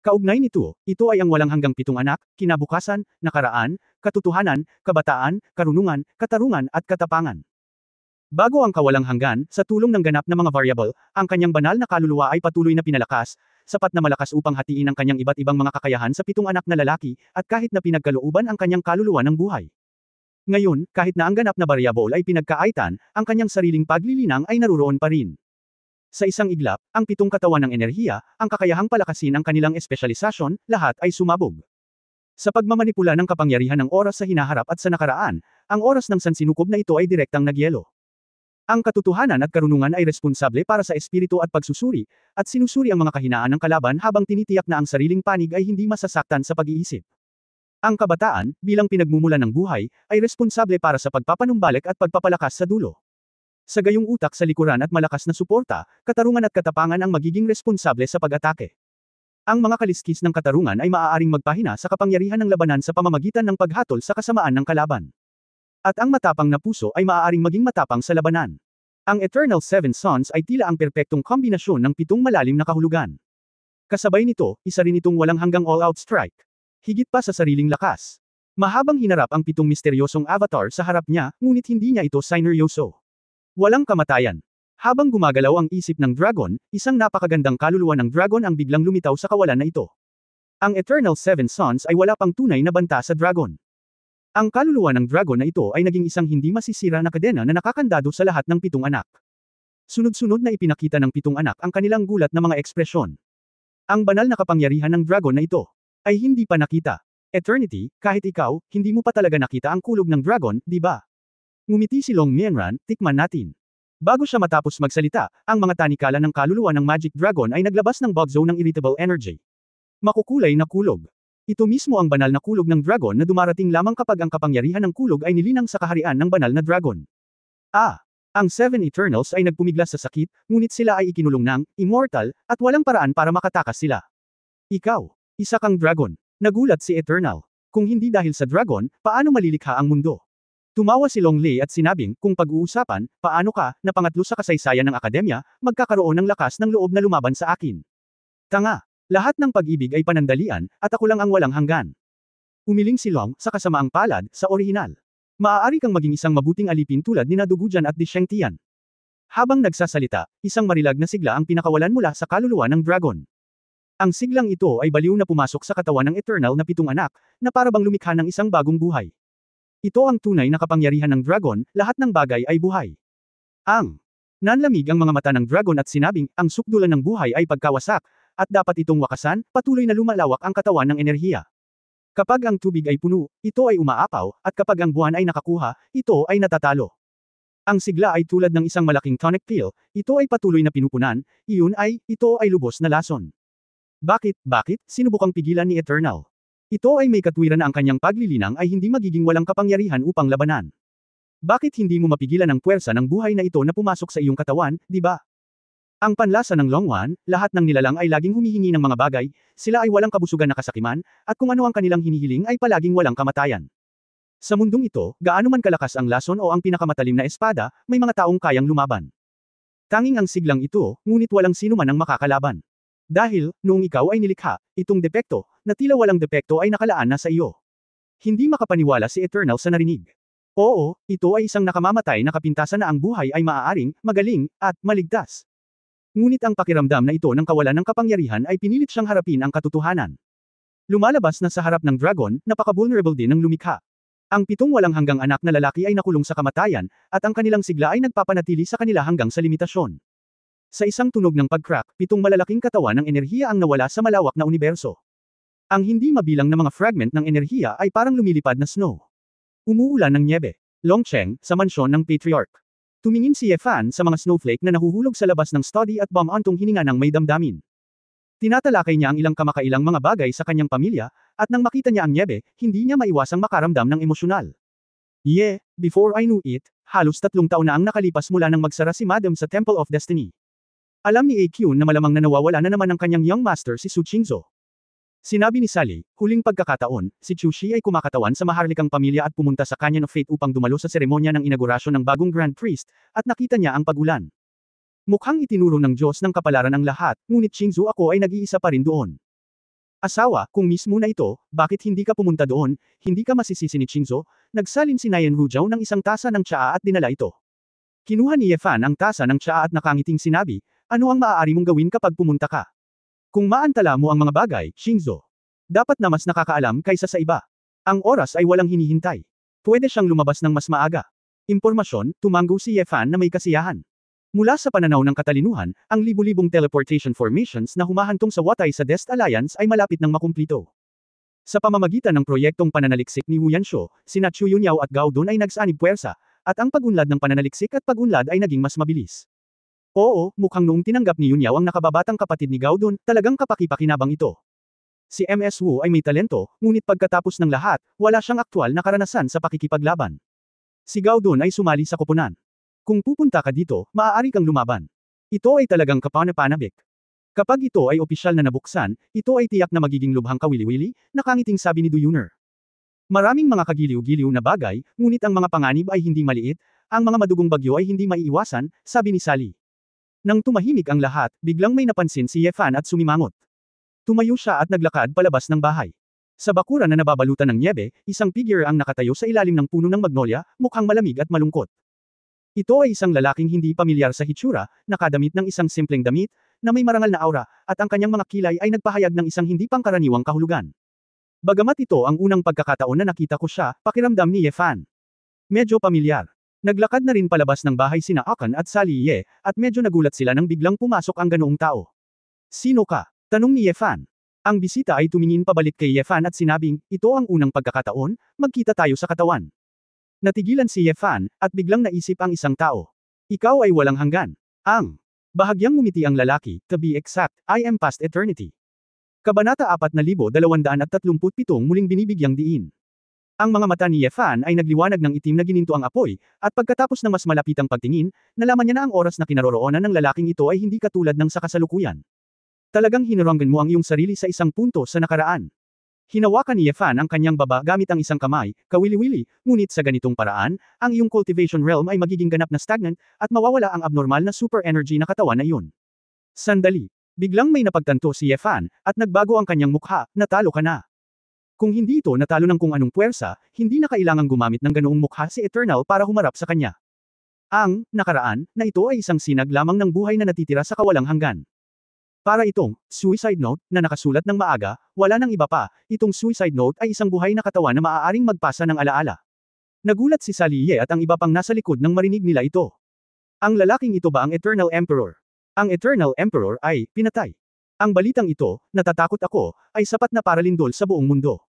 Kaugnay nito, ito ay ang walang hanggang 7 anak, kinabukasan, nakaraan, katotohanan, kabataan, karunungan, katarungan at katapangan. Bago ang kawalang hanggan, sa tulong ng ganap na mga variable, ang kanyang banal na kaluluwa ay patuloy na pinalakas, sapat na malakas upang hatiin ang kanyang iba't ibang mga kakayahan sa 7 anak na lalaki, at kahit na pinagkalooban ang kanyang kaluluwa ng buhay. Ngayon, kahit na ang ganap na variable ay pinagkaaitan, ang kanyang sariling paglilinang ay naruroon pa rin. Sa isang iglap, ang 7 katawan ng enerhiya, ang kakayahang palakasin ang kanilang espesyalisasyon, lahat ay sumabog. Sa pagmamanipula ng kapangyarihan ng oras sa hinaharap at sa nakaraan, ang oras ng sansinukob na ito ay direktang nagyelo. Ang katotohanan at karunungan ay responsable para sa espiritu at pagsusuri, at sinusuri ang mga kahinaan ng kalaban habang tinitiyak na ang sariling panig ay hindi masasaktan sa pag-iisip. Ang kabataan, bilang pinagmumulan ng buhay, ay responsable para sa pagpapanumbalik at pagpapalakas sa dulo. Sa gayong utak sa likuran at malakas na suporta, katarungan at katapangan ang magiging responsable sa pag-atake. Ang mga kaliskis ng katarungan ay maaaring magpahina sa kapangyarihan ng labanan sa pamamagitan ng paghatol sa kasamaan ng kalaban. At ang matapang na puso ay maaaring maging matapang sa labanan. Ang Eternal Seven Sons ay tila ang perpektong kombinasyon ng 7 malalim na kahulugan. Kasabay nito, isa rin itong walang hanggang all-out strike. Higit pa sa sariling lakas. Mahabang hinarap ang 7 misteryosong avatar sa harap niya, ngunit hindi niya ito sineryoso. Walang kamatayan. Habang gumagalaw ang isip ng dragon, isang napakagandang kaluluwa ng dragon ang biglang lumitaw sa kawalan na ito. Ang Eternal Seven Sons ay wala pang tunay na banta sa dragon. Ang kaluluwa ng dragon na ito ay naging isang hindi masisira na kadena na nakakandado sa lahat ng 7 anak. Sunod-sunod na ipinakita ng 7 anak ang kanilang gulat na mga ekspresyon. Ang banal na kapangyarihan ng dragon na ito ay hindi pa nakita. Eternity, kahit ikaw, hindi mo pa talaga nakita ang kulog ng dragon, di ba? Ngumiti si Long Mianran, tikman natin. Bago siya matapos magsalita, ang mga tanikala ng kaluluwa ng Magic Dragon ay naglabas ng bug zone ng irritable energy. Makukulay na kulog. Ito mismo ang banal na kulog ng dragon na dumarating lamang kapag ang kapangyarihan ng kulog ay nilinang sa kaharian ng banal na dragon. Ang 7 Eternals ay nagpumiglas sa sakit, ngunit sila ay ikinulong ng immortal, at walang paraan para makatakas sila. Ikaw, isa kang dragon. Nagulat si Eternal. Kung hindi dahil sa dragon, paano malilikha ang mundo? Tumawa si Long Lei at sinabing, kung pag-uusapan, paano ka, na pangatlo sa kasaysayan ng akademya, magkakaroon ng lakas ng loob na lumaban sa akin. Tanga. Lahat ng pag-ibig ay panandalian, at ako lang ang walang hanggan. Umiling si Long, sa kasamaang palad, sa orihinal. Maaari kang maging isang mabuting alipin tulad ni Dugujan at Di Shengtian. Habang nagsasalita, isang marilag na sigla ang pinakawalan mula sa kaluluwa ng dragon. Ang siglang ito ay baliw na pumasok sa katawan ng Eternal na 7 anak, na para bang lumikha ng isang bagong buhay. Ito ang tunay na kapangyarihan ng dragon, lahat ng bagay ay buhay. Nanlamig ang mga mata ng dragon at sinabing, ang sukdulan ng buhay ay pagkawasak, at dapat itong wakasan, patuloy na lumalawak ang katawan ng enerhiya. Kapag ang tubig ay puno, ito ay umaapaw, at kapag ang buwan ay nakakuha, ito ay natatalo. Ang sigla ay tulad ng isang malaking tonic pill, ito ay patuloy na pinupunan, ito ay lubos na lason. Bakit, sinubukang pigilan ni Eternal? Ito ay may katwiran na ang kanyang paglilinang ay hindi magiging walang kapangyarihan upang labanan. Bakit hindi mo mapigilan ang puwersa ng buhay na ito na pumasok sa iyong katawan, di ba? Ang panlasa ng Longwan, lahat ng nilalang ay laging humihingi ng mga bagay, sila ay walang kabusugan na kasakiman, at kung ano ang kanilang hinihiling ay palaging walang kamatayan. Sa mundong ito, gaano man kalakas ang lason o ang pinakamatalim na espada, may mga taong kayang lumaban. Tanging ang siglang ito, ngunit walang sino man ang makakalaban. Dahil, noong ikaw ay nilikha, itong depekto, na tila walang depekto ay nakalaan na sa iyo. Hindi makapaniwala si Eternal sa narinig. Oo, ito ay isang nakamamatay na kapintasan na ang buhay ay maaaring, magaling, at maligtas. Ngunit ang pakiramdam na ito ng kawalan ng kapangyarihan ay pinilit siyang harapin ang katotohanan. Lumalabas na sa harap ng dragon, napaka-vulnerable din ng lumikha. Ang 7 walang hanggang anak na lalaki ay nakulong sa kamatayan, at ang kanilang sigla ay nagpapanatili sa kanila hanggang sa limitasyon. Sa isang tunog ng pag-crack, 7 malalaking katawan ng enerhiya ang nawala sa malawak na universo. Ang hindi mabilang na mga fragment ng enerhiya ay parang lumilipad na snow. Umuulan ng nyebe. Longcheng, sa mansyon ng Patriarch. Tumingin si Ye Fan sa mga snowflake na nahuhulog sa labas ng study at bumantong hininga ng may damdamin. Tinatalakay niya ang ilang kamakailang mga bagay sa kanyang pamilya, at nang makita niya ang nyebe, hindi niya maiwasang makaramdam ng emosyonal. Before I knew it, halos 3 taon na ang nakalipas mula nang magsara si Madam sa Temple of Destiny. Alam ni A.Q. na malamang na nawawala na naman ang kanyang young master si Su Qingzhou. Sinabi ni Sally, huling pagkakataon, si Chu Shi ay kumakatawan sa maharlikang pamilya at pumunta sa Canyon of Fate upang dumalo sa seremonya ng inaugurasyon ng bagong Grand Priest, at nakita niya ang pagulan. Mukhang itinuro ng Diyos ng kapalaran ang lahat, ngunit Qingzhou ako ay nag-iisa pa rin doon. Asawa, kung mismo na ito, bakit hindi ka pumunta doon, hindi ka masisisi ni Qingzhou, nagsalin si Nayan Rujiao ng isang tasa ng tsaa at dinala ito. Kinuha ni Ye Fan ang tasa ng tsaa at nakangiting sinabi, ano ang maaari mong gawin kapag pumunta ka? Kung maantala mo ang mga bagay, Qingzhou. Dapat na mas nakakaalam kaysa sa iba. Ang oras ay walang hinihintay. Pwede siyang lumabas ng mas maaga. Impormasyon, tumanggo si Ye Fan na may kasiyahan. Mula sa pananaw ng katalinuhan, ang libu-libong teleportation formations na humahantong sa Watay sa Dest Alliance ay malapit ng makumplito. Sa pamamagitan ng proyektong pananaliksik ni Wu Yanshou, sina Chu Yunyao at Gao Dun ay nagsanib puwersa, at ang pagunlad ng pananaliksik at pagunlad ay naging mas mabilis. Oo, mukhang noong tinanggap ni Yunyao ang nakababatang kapatid ni Gao Dun, talagang kapaki-pakinabang ito. Si MS Wu ay may talento, ngunit pagkatapos ng lahat, wala siyang aktwal na karanasan sa pakikipaglaban. Si Gao Dun ay sumali sa koponan. Kung pupunta ka dito, maaari kang lumaban. Ito ay talagang kapanapanabik. Kapag ito ay opisyal na nabuksan, ito ay tiyak na magiging lubhang kawili-wili, nakangiting sabi ni Du Yuner. Maraming mga kagiliw-giliw na bagay, ngunit ang mga panganib ay hindi maliit, ang mga madugong bagyo ay hindi maiiwasan, sabi ni Sally. Nang tumahimik ang lahat, biglang may napansin si Ye Fan at sumimangot. Tumayo siya at naglakad palabas ng bahay. Sa bakuran na nababalutan ng nyebe, isang figure ang nakatayo sa ilalim ng puno ng magnolia, mukhang malamig at malungkot. Ito ay isang lalaking hindi pamilyar sa hitsura, nakadamit ng isang simpleng damit, na may marangal na aura, at ang kanyang mga kilay ay nagpahayag ng isang hindi pangkaraniwang kahulugan. Bagamat ito ang unang pagkakataon na nakita ko siya, pakiramdam ni Ye Fan. Medyo pamilyar. Naglakad na rin palabas ng bahay sina Akan at Sally Ye, at medyo nagulat sila nang biglang pumasok ang ganoong tao. Sino ka? Tanong ni Ye Fan. Ang bisita ay tumingin pabalik kay Ye Fan at sinabing, ito ang unang pagkakataon, magkita tayo sa katawan. Natigilan si Ye Fan, at biglang naisip ang isang tao. Ikaw ay walang hanggan. Bahagyang ngumiti ang lalaki, to be exact, I am past eternity. Kabanata 4237 muling binibigyang diin. Ang mga mata ni Ye Fan ay nagliwanag ng itim na gininto ang apoy, at pagkatapos ng mas malapitang pagtingin, nalaman niya na ang oras na kinaroroonan ng lalaking ito ay hindi katulad ng sa kasalukuyan. Talagang hinaranggan mo ang iyong sarili sa isang punto sa nakaraan. Hinawakan ni Ye Fan ang kanyang baba gamit ang isang kamay, kawili-wili, ngunit sa ganitong paraan, ang iyong cultivation realm ay magiging ganap na stagnant, at mawawala ang abnormal na super energy na katawan na iyon. Sandali. Biglang may napagtanto si Ye Fan, at nagbago ang kanyang mukha, natalo ka na. Kung hindi ito natalo ng kung anong puwersa, hindi na kailangang gumamit ng ganoong mukha si Eternal para humarap sa kanya. Ang nakaraan na ito ay isang sinag lamang ng buhay na natitira sa kawalang hanggan. Para itong suicide note na nakasulat ng maaga, wala nang iba pa, itong suicide note ay isang buhay na katawan na maaaring magpasa ng alaala. Nagulat si Sally Ye at ang iba pang nasa likod nang marinig nila ito. Ang lalaking ito ba ang Eternal Emperor? Ang Eternal Emperor ay pinatay. Ang balitang ito, natatakot ako, ay sapat na para lindol sa buong mundo.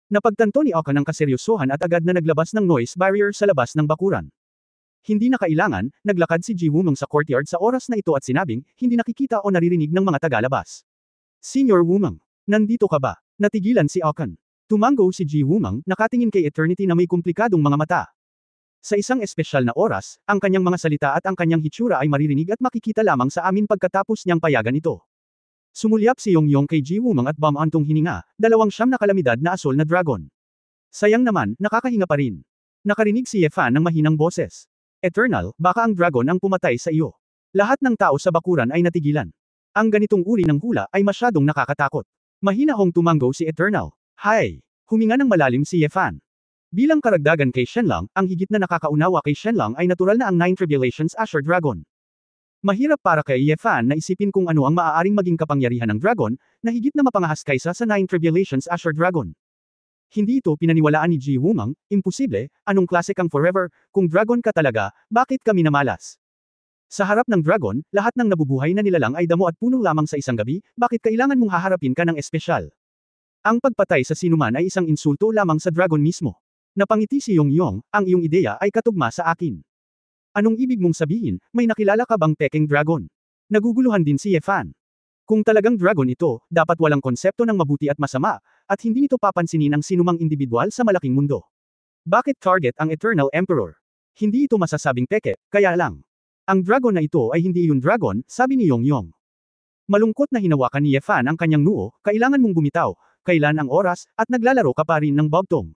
Napagtanto ni Akan ang kaseryosohan at agad na naglabas ng noise barrier sa labas ng bakuran. Hindi na kailangan, naglakad si Ji Wumeng sa courtyard sa oras na ito at sinabing, hindi nakikita o naririnig ng mga tagalabas. Senior Wumeng, nandito ka ba? Natigilan si Akan. Tumanggo si Ji Wumeng, nakatingin kay Eternity na may komplikadong mga mata. Sa isang espesyal na oras, ang kanyang mga salita at ang kanyang hitsura ay maririnig at makikita lamang sa amin pagkatapos niyang payagan ito. Sumulyap si Yongyong kay Ji Wumeng at bumantong hininga, 200 na kalamidad na asol na dragon. Sayang naman, nakakahinga pa rin. Nakarinig si Ye Fan ng mahinang boses. Eternal, baka ang dragon ang pumatay sa iyo. Lahat ng tao sa bakuran ay natigilan. Ang ganitong uri ng hula ay masyadong nakakatakot. Mahinahong tumanggo si Eternal. Hay! Huminga ng malalim si Ye Fan. Bilang karagdagan kay Shenlang, ang higit na nakakaunawa kay Shenlang ay natural na ang 9 Tribulations Asher Dragon. Mahirap para kay Ye Fan na isipin kung ano ang maaaring maging kapangyarihan ng dragon, na higit na mapangahas kaysa sa 9 Tribulations Asher Dragon. Hindi ito pinaniwalaan ni Ji Wumeng, imposible, anong klase kang forever, kung dragon ka talaga, bakit ka minamalas? Sa harap ng dragon, lahat ng nabubuhay na nilalang ay damo at puno lamang sa isang gabi, bakit kailangan mong haharapin ka ng espesyal? Ang pagpatay sa sinuman ay isang insulto lamang sa dragon mismo. Napangiti si Yongyong, ang iyong ideya ay katugma sa akin. Anong ibig mong sabihin, may nakilala ka bang peking dragon? Naguguluhan din si Ye Fan. Kung talagang dragon ito, dapat walang konsepto ng mabuti at masama, at hindi nito papansinin ang sinumang individual sa malaking mundo. Bakit target ang Eternal Emperor? Hindi ito masasabing peke, kaya lang. Ang dragon na ito ay hindi iyon dragon, sabi ni Yongyong. Malungkot na hinawakan ni Ye Fan ang kanyang noo, kailangan mong bumitaw, kailan ang oras, at naglalaro ka pa rin ng bobtong.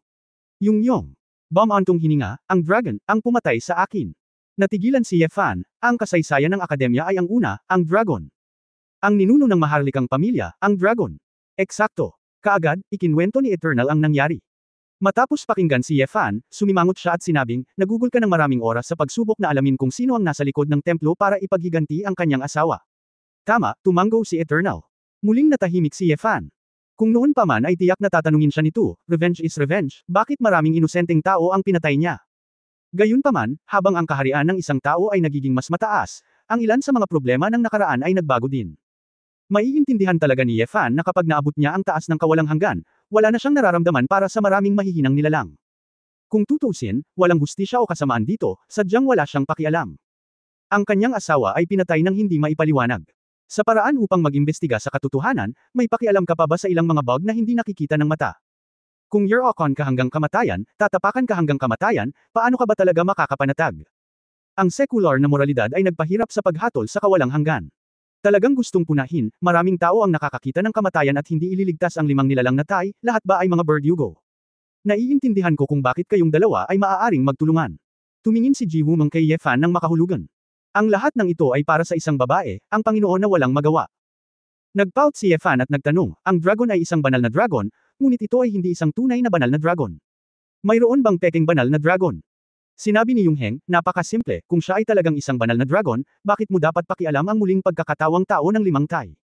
Yongyong. Bumantong hininga, ang dragon, ang pumatay sa akin. Natigilan si Ye Fan, ang kasaysayan ng akademya ay ang una, ang dragon. Ang ninuno ng maharlikang pamilya, ang dragon. Eksakto. Kaagad, ikinwento ni Eternal ang nangyari. Matapos pakinggan si Ye Fan, sumimangot siya at sinabing, nagugol ka ng maraming oras sa pagsubok na alamin kung sino ang nasa likod ng templo para ipaghiganti ang kanyang asawa. Tama, tumanggo si Eternal. Muling natahimik si Ye Fan. Kung noon pa man ay tiyak na tatanungin siya nito, revenge is revenge, bakit maraming inosenteng tao ang pinatay niya? Gayunpaman, habang ang kaharian ng isang tao ay nagiging mas mataas, ang ilan sa mga problema ng nakaraan ay nagbago din. Maiintindihan talaga ni Ye Fan na kapag naabot niya ang taas ng kawalang hanggan, wala na siyang nararamdaman para sa maraming mahihinang nilalang. Kung tutusin, walang hustisya o kasamaan dito, sadyang wala siyang pakialam. Ang kanyang asawa ay pinatay ng hindi maipaliwanag. Sa paraan upang mag-imbestiga sa katotohanan, may pakialam ka pa ba sa ilang mga bug na hindi nakikita ng mata? Kung you're ka hanggang kamatayan, tatapakan ka hanggang kamatayan, paano ka ba talaga makakapanatag? Ang sekular na moralidad ay nagpahirap sa paghatol sa kawalang hanggan. Talagang gustong punahin, maraming tao ang nakakakita ng kamatayan at hindi ililigtas ang 5 nilalang natay, lahat ba ay mga Verdugo? Naiintindihan ko kung bakit kayong dalawa ay maaaring magtulungan. Tumingin si Ji Wumeng kay Ye Fan ng makahulugan. Ang lahat ng ito ay para sa isang babae, ang Panginoon na walang magawa. Nagpout si Ye Fan at nagtanong, ang dragon ay isang banal na dragon, ngunit ito ay hindi isang tunay na banal na dragon. Mayroon bang peking banal na dragon? Sinabi ni Yongheng, napakasimple, kung siya ay talagang isang banal na dragon, bakit mo dapat pakialam ang muling pagkakatawang tao ng 5 tay?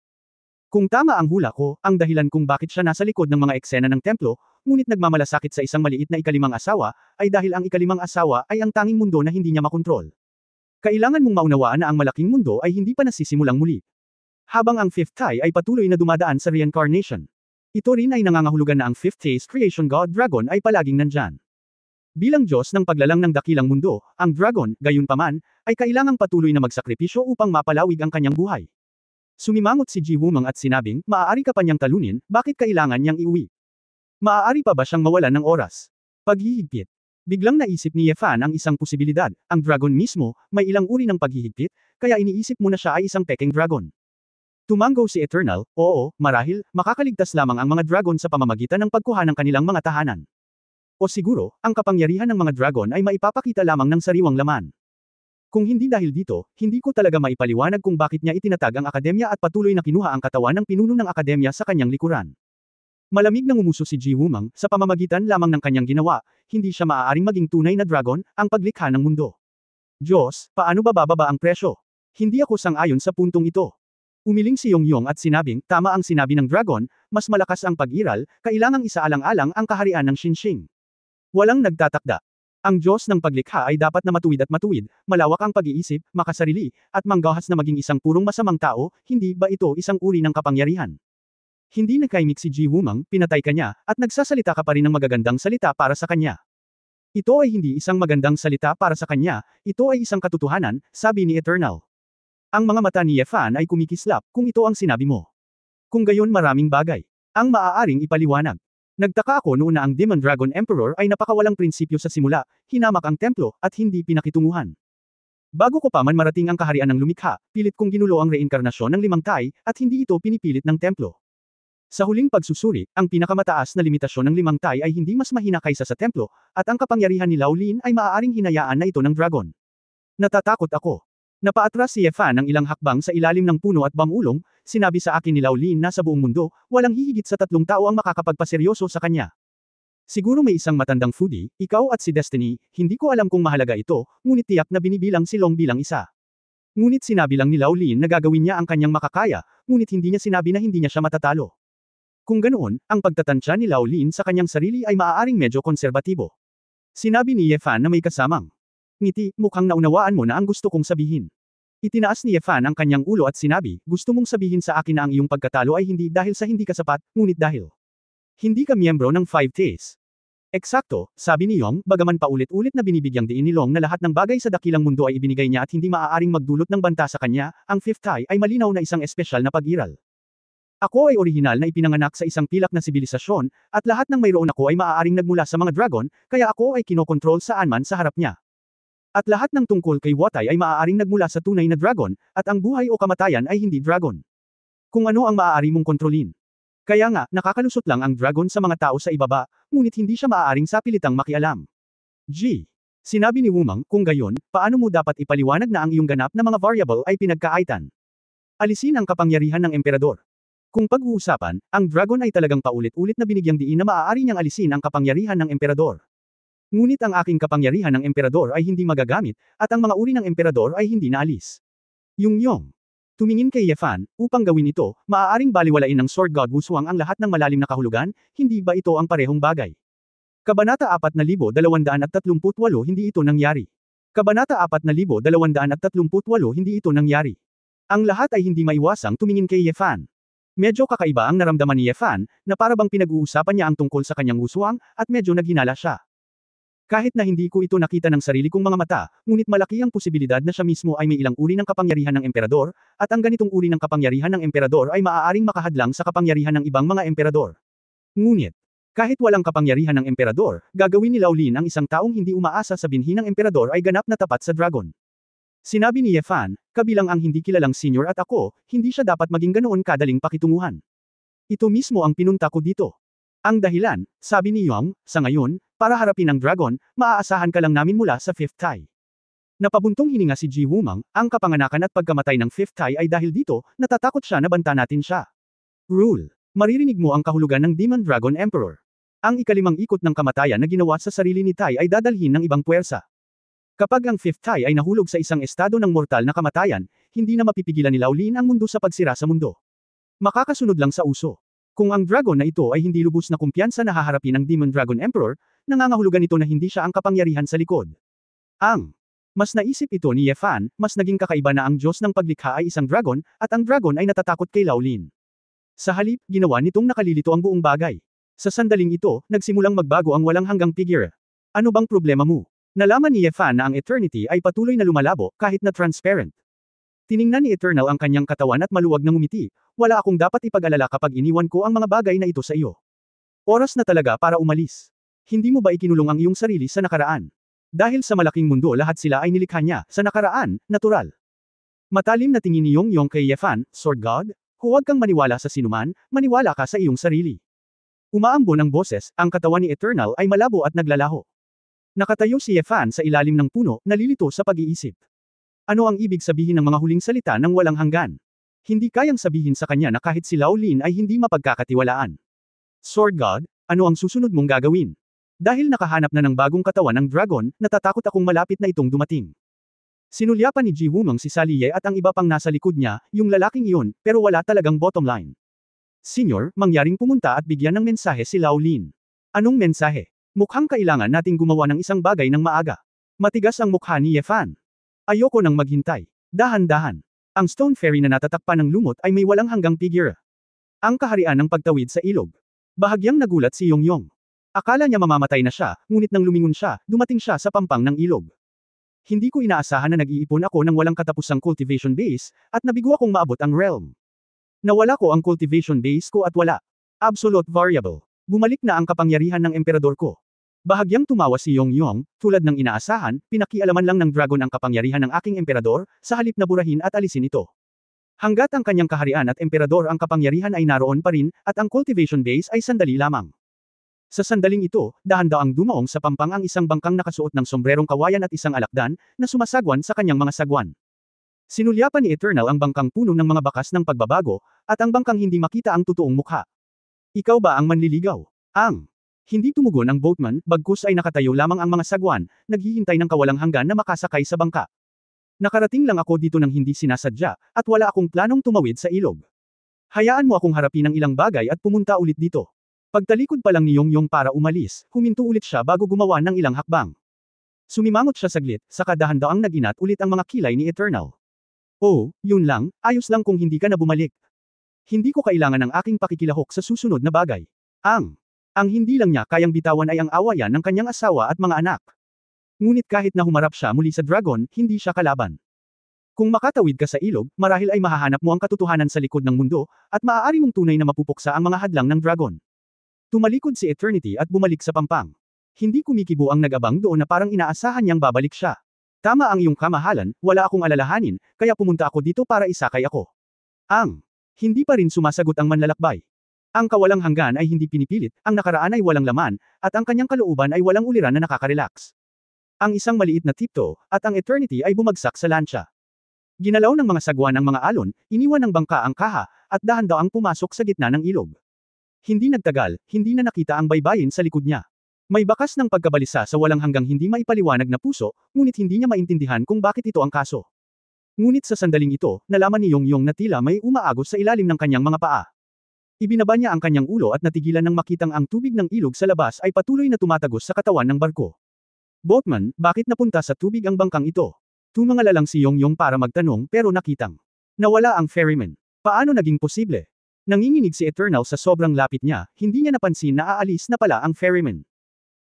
Kung tama ang hula ko, ang dahilan kung bakit siya nasa likod ng mga eksena ng templo, ngunit nagmamalasakit sa isang maliit na ikalimang asawa, ay dahil ang ikalimang asawa ay ang tanging mundo na hindi niya makontrol. Kailangan mong maunawaan na ang malaking mundo ay hindi pa nasisimulang muli. Habang ang 5th Tay ay patuloy na dumadaan sa reincarnation. Ito rin ay nangangahulugan na ang 5th Tay's Creation God Dragon ay palaging nandyan. Bilang Diyos ng paglalang ng dakilang mundo, ang dragon, gayunpaman, ay kailangang patuloy na magsakripisyo upang mapalawig ang kanyang buhay. Sumimangot si Ji Wumeng at sinabing, maaari ka pa niyang talunin, bakit kailangan niyang iuwi? Maaari pa ba siyang mawalan ng oras? Paghihigpit. Biglang naisip ni Ye Fan ang isang posibilidad, ang dragon mismo, may ilang uri ng paghihigpit, kaya iniisip mo na siya ay isang peking dragon. Tumanggo si Eternal, oo, marahil, makakaligtas lamang ang mga dragon sa pamamagitan ng pagkuha ng kanilang mga tahanan. O siguro, ang kapangyarihan ng mga dragon ay maipapakita lamang ng sariwang laman. Kung hindi dahil dito, hindi ko talaga maipaliwanag kung bakit niya itinatag ang akademya at patuloy na kinuha ang katawan ng pinuno ng akademya sa kanyang likuran. Malamig na ngumuso si Ji Wumeng, sa pamamagitan lamang ng kanyang ginawa, hindi siya maaaring maging tunay na dragon, ang paglikha ng mundo. Diyos, paano ba bababa ang presyo? Hindi ako sang-ayon sa puntong ito. Umiling si Yongyong at sinabing, tama ang sinabi ng dragon, mas malakas ang pag-iral, kailangang isaalang-alang ang kaharian ng Xinxing. Walang nagtatakda. Ang Diyos ng paglikha ay dapat na matuwid at matuwid, malawak ang pag-iisip, makasarili, at manggahas na maging isang purong masamang tao, hindi ba ito isang uri ng kapangyarihan? Hindi nakaimik si Ji Wumeng, pinatay ka niya, at nagsasalita ka pa rin ng magagandang salita para sa kanya. Ito ay hindi isang magandang salita para sa kanya, ito ay isang katotohanan, sabi ni Eternal. Ang mga mata ni Ye Fan ay kumikislap, kung ito ang sinabi mo. Kung gayon maraming bagay ang maaaring ipaliwanag. Nagtaka ako noon na ang Demon Dragon Emperor ay napakawalang prinsipyo sa simula, hinamak ang templo, at hindi pinakitunguhan. Bago ko pa man marating ang kaharian ng lumikha, pilit kong ginulo ang reinkarnasyon ng 5 tay, at hindi ito pinipilit ng templo. Sa huling pagsusuri, ang pinakamataas na limitasyon ng 5 tay ay hindi mas mahina kaysa sa templo, at ang kapangyarihan ni Lao Lin ay maaaring hinayaan na ito ng dragon. Natatakot ako. Napaatras si Ye Fan ng ilang hakbang sa ilalim ng puno at bamulong, sinabi sa akin ni Lao Lin na sa buong mundo, walang hihigit sa 3 tao ang makakapagpaseryoso sa kanya. Siguro may isang matandang foodie, ikaw at si Destiny, hindi ko alam kung mahalaga ito, ngunit tiyak na binibilang si Long bilang isa. Ngunit sinabi lang ni Lao Lin na gagawin niya ang kanyang makakaya, ngunit hindi niya sinabi na hindi niya siya matatalo. Kung ganoon, ang pagtatansya ni Lao Lin sa kanyang sarili ay maaaring medyo konserbatibo. Sinabi ni Ye Fan na may kasamang ngiti, mukhang naunawaan mo na ang gusto kong sabihin. Itinaas ni Yefan ang kanyang ulo at sinabi, gusto mong sabihin sa akin na ang iyong pagkatalo ay hindi dahil sa hindi ka sapat, ngunit dahil hindi ka miyembro ng Five Tays. Eksakto, sabi ni Yong, bagaman paulit-ulit na binibigyang diin ni Long na lahat ng bagay sa dakilang mundo ay ibinigay niya at hindi maaaring magdulot ng banta sa kanya, ang Fifth Tai ay malinaw na isang espesyal na pag-iral. Ako ay orihinal na ipinanganak sa isang pilak na sibilisasyon, at lahat ng mayroon ako ay maaaring nagmula sa mga dragon, kaya ako ay kinokontrol saan man sa harap niya. At lahat ng tungkol kay Watai ay maaaring nagmula sa tunay na dragon, at ang buhay o kamatayan ay hindi dragon. Kung ano ang maaari mong kontrolin. Kaya nga, nakakalusot lang ang dragon sa mga tao sa ibaba, ngunit hindi siya maaaring sapilitang makialam. G. Sinabi ni Wumang, kung gayon, paano mo dapat ipaliwanag na ang iyong ganap na mga variable ay pinagkaaitan? Alisin ang kapangyarihan ng emperador. Kung pag-uusapan, ang dragon ay talagang paulit-ulit na binigyang diin na maaari niyang alisin ang kapangyarihan ng emperador. Ngunit ang aking kapangyarihan ng emperador ay hindi magagamit, at ang mga uri ng emperador ay hindi naalis. Yung Yong. Tumingin kay Yefan, upang gawin ito, maaaring baliwalain ng Sword God Wushuang ang lahat ng malalim na kahulugan, hindi ba ito ang parehong bagay? Kabanata 4238 hindi ito nangyari. Kabanata 4238 hindi ito nangyari. Ang lahat ay hindi maiwasang tumingin kay Yefan. Medyo kakaiba ang naramdaman ni Yefan, na parabang pinag-uusapan niya ang tungkol sa kanyang Wushuang, at medyo naghinala siya. Kahit na hindi ko ito nakita ng sarili kong mga mata, ngunit malaki ang posibilidad na siya mismo ay may ilang uri ng kapangyarihan ng emperador, at ang ganitong uri ng kapangyarihan ng emperador ay maaaring makahadlang sa kapangyarihan ng ibang mga emperador. Ngunit, kahit walang kapangyarihan ng emperador, gagawin ni Lao Lin ang isang taong hindi umaasa sa binhi ng emperador ay ganap na tapat sa dragon. Sinabi ni Yefan, kabilang ang hindi kilalang senior at ako, hindi siya dapat maging ganoon kadaling pakitunguhan. Ito mismo ang pinunta ko dito. Ang dahilan, sabi ni Yong, sa ngayon, para harapin ang dragon, maaasahan ka lang namin mula sa Fifth Tai. Napabuntong hininga si Ji Wumang, ang kapanganakan at pagkamatay ng Fifth Tai ay dahil dito, natatakot siya na banta natin siya. Rule. Maririnig mo ang kahulugan ng Demon Dragon Emperor. Ang ikalimang ikot ng kamatayan na ginawa sa sarili ni Tai ay dadalhin ng ibang puwersa. Kapag ang Fifth Tai ay nahulog sa isang estado ng mortal na kamatayan, hindi na mapipigilan ni Lao Lin ang mundo sa pagsira sa mundo. Makakasunod lang sa uso. Kung ang dragon na ito ay hindi lubos na kumpiyansa na haharapin ng Demon Dragon Emperor, nangangahulugan ito na hindi siya ang kapangyarihan sa likod. Mas naisip ito ni Yefan, mas naging kakaiba na ang Diyos ng paglikha ay isang dragon, at ang dragon ay natatakot kay Lao Lin. Sa halip, ginawa nitong nakalilito ang buong bagay. Sa sandaling ito, nagsimulang magbago ang walang hanggang figure. Ano bang problema mo? Nalaman ni Yefan na ang Eternity ay patuloy na lumalabo, kahit na transparent. Tiningnan ni Eternal ang kanyang katawan at maluwag na ngumiti, wala akong dapat ipag-alala kapag iniwan ko ang mga bagay na ito sa iyo. Oras na talaga para umalis. Hindi mo ba ikinulong ang iyong sarili sa nakaraan? Dahil sa malaking mundo lahat sila ay nilikha niya, sa nakaraan, natural. Matalim na tingin ni Yong kay Yefan, Sword God, huwag kang maniwala sa sinuman, maniwala ka sa iyong sarili. Umaambon ang boses, ang katawan ni Eternal ay malabo at naglalaho. Nakatayo si Yefan sa ilalim ng puno, nalilito sa pag-iisip. Ano ang ibig sabihin ng mga huling salita ng walang hanggan? Hindi kayang sabihin sa kanya na kahit si Lao Lin ay hindi mapagkakatiwalaan. Sword God, ano ang susunod mong gagawin? Dahil nakahanap na ng bagong katawan ng dragon, natatakot akong malapit na itong dumating. Sinulyapan ni Ji Wumang si Saliye at ang iba pang nasa likod niya, yung lalaking iyon, pero wala talagang bottom line. Senior, mangyaring pumunta at bigyan ng mensahe si Lao Lin. Anong mensahe? Mukhang kailangan nating gumawa ng isang bagay ng maaga. Matigas ang mukha ni Yefan. Ayoko nang maghintay. Dahan-dahan. Ang Stone Fairy na natatakpan ng lumot ay may walang hanggang figure. Ang kaharian ng pagtawid sa ilog. Bahagyang nagulat si Yong. Akala niya mamamatay na siya, ngunit nang lumingon siya, dumating siya sa pampang ng ilog. Hindi ko inaasahan na nag-iipon ako ng walang katapusang cultivation base, at nabigo akong maabot ang realm. Nawala ko ang cultivation base ko at wala. Absolute variable. Bumalik na ang kapangyarihan ng emperador ko. Bahagyang tumawa si Yong, tulad ng inaasahan, pinakialaman lang ng dragon ang kapangyarihan ng aking emperador, sa halip na burahin at alisin ito. Hanggat ang kanyang kaharian at emperador ang kapangyarihan ay naroon pa rin, at ang cultivation base ay sandali lamang. Sa sandaling ito, dahan-daang dumaong sa pampang ang isang bangkang nakasuot ng sombrerong kawayan at isang alakdan, na sumasagwan sa kanyang mga sagwan. Sinulyapan ni Eternal ang bangkang puno ng mga bakas ng pagbabago, at ang bangkang hindi makita ang totoong mukha. Ikaw ba ang manliligaw? Hindi tumugon ang boatman, bagkus ay nakatayo lamang ang mga sagwan, naghihintay ng kawalang hanggan na makasakay sa bangka. Nakarating lang ako dito nang hindi sinasadya, at wala akong planong tumawid sa ilog. Hayaan mo akong harapin ang ilang bagay at pumunta ulit dito. Pagtalikod pa lang ni Yong para umalis, huminto ulit siya bago gumawa ng ilang hakbang. Sumimangot siya saglit, saka dahan-daang naginat ulit ang mga kilay ni Eternal. Oh, yun lang, ayos lang kung hindi ka na bumalik. Hindi ko kailangan ng aking pakikilahok sa susunod na bagay. Ang hindi lang niya kayang bitawan ay ang awayan ng kanyang asawa at mga anak. Ngunit kahit na humarap siya muli sa dragon, hindi siya kalaban. Kung makatawid ka sa ilog, marahil ay mahahanap mo ang katotohanan sa likod ng mundo, at maaari mong tunay na mapupuksa ang mga hadlang ng dragon. Tumalikod si Eternity at bumalik sa pampang. Hindi kumikibo ang nag-abang doon na parang inaasahan niyang babalik siya. Tama ang iyong kamahalan, wala akong alalahanin, kaya pumunta ako dito para isakay ako. Hindi pa rin sumasagot ang manlalakbay. Ang kawalang hanggan ay hindi pinipilit, ang nakaraan ay walang laman, at ang kanyang kalooban ay walang uliran na nakaka-relax. Ang isang maliit na tiptoe, at ang Eternity ay bumagsak sa lansya. Ginalaw ng mga sagwan ang mga alon, iniwan ng bangka ang kaha, at dahan-daang pumasok sa gitna ng ilog. Hindi nagtagal, hindi na nakita ang baybayin sa likod niya. May bakas ng pagkabalisa sa walang hanggang hindi maipaliwanag na puso, ngunit hindi niya maintindihan kung bakit ito ang kaso. Ngunit sa sandaling ito, nalaman ni Yongyong na tila may umaagos sa ilalim ng kanyang mga paa. Ibinaba niya ang kanyang ulo at natigilan nang makitang ang tubig ng ilog sa labas ay patuloy na tumatagos sa katawan ng barko. Boatman, bakit napunta sa tubig ang bangkang ito? Tumangala lang si Yongyong para magtanong pero nakitang nawala ang ferryman. Paano naging posible? Nanginginig si Eternal sa sobrang lapit niya, hindi niya napansin na aalis na pala ang ferryman.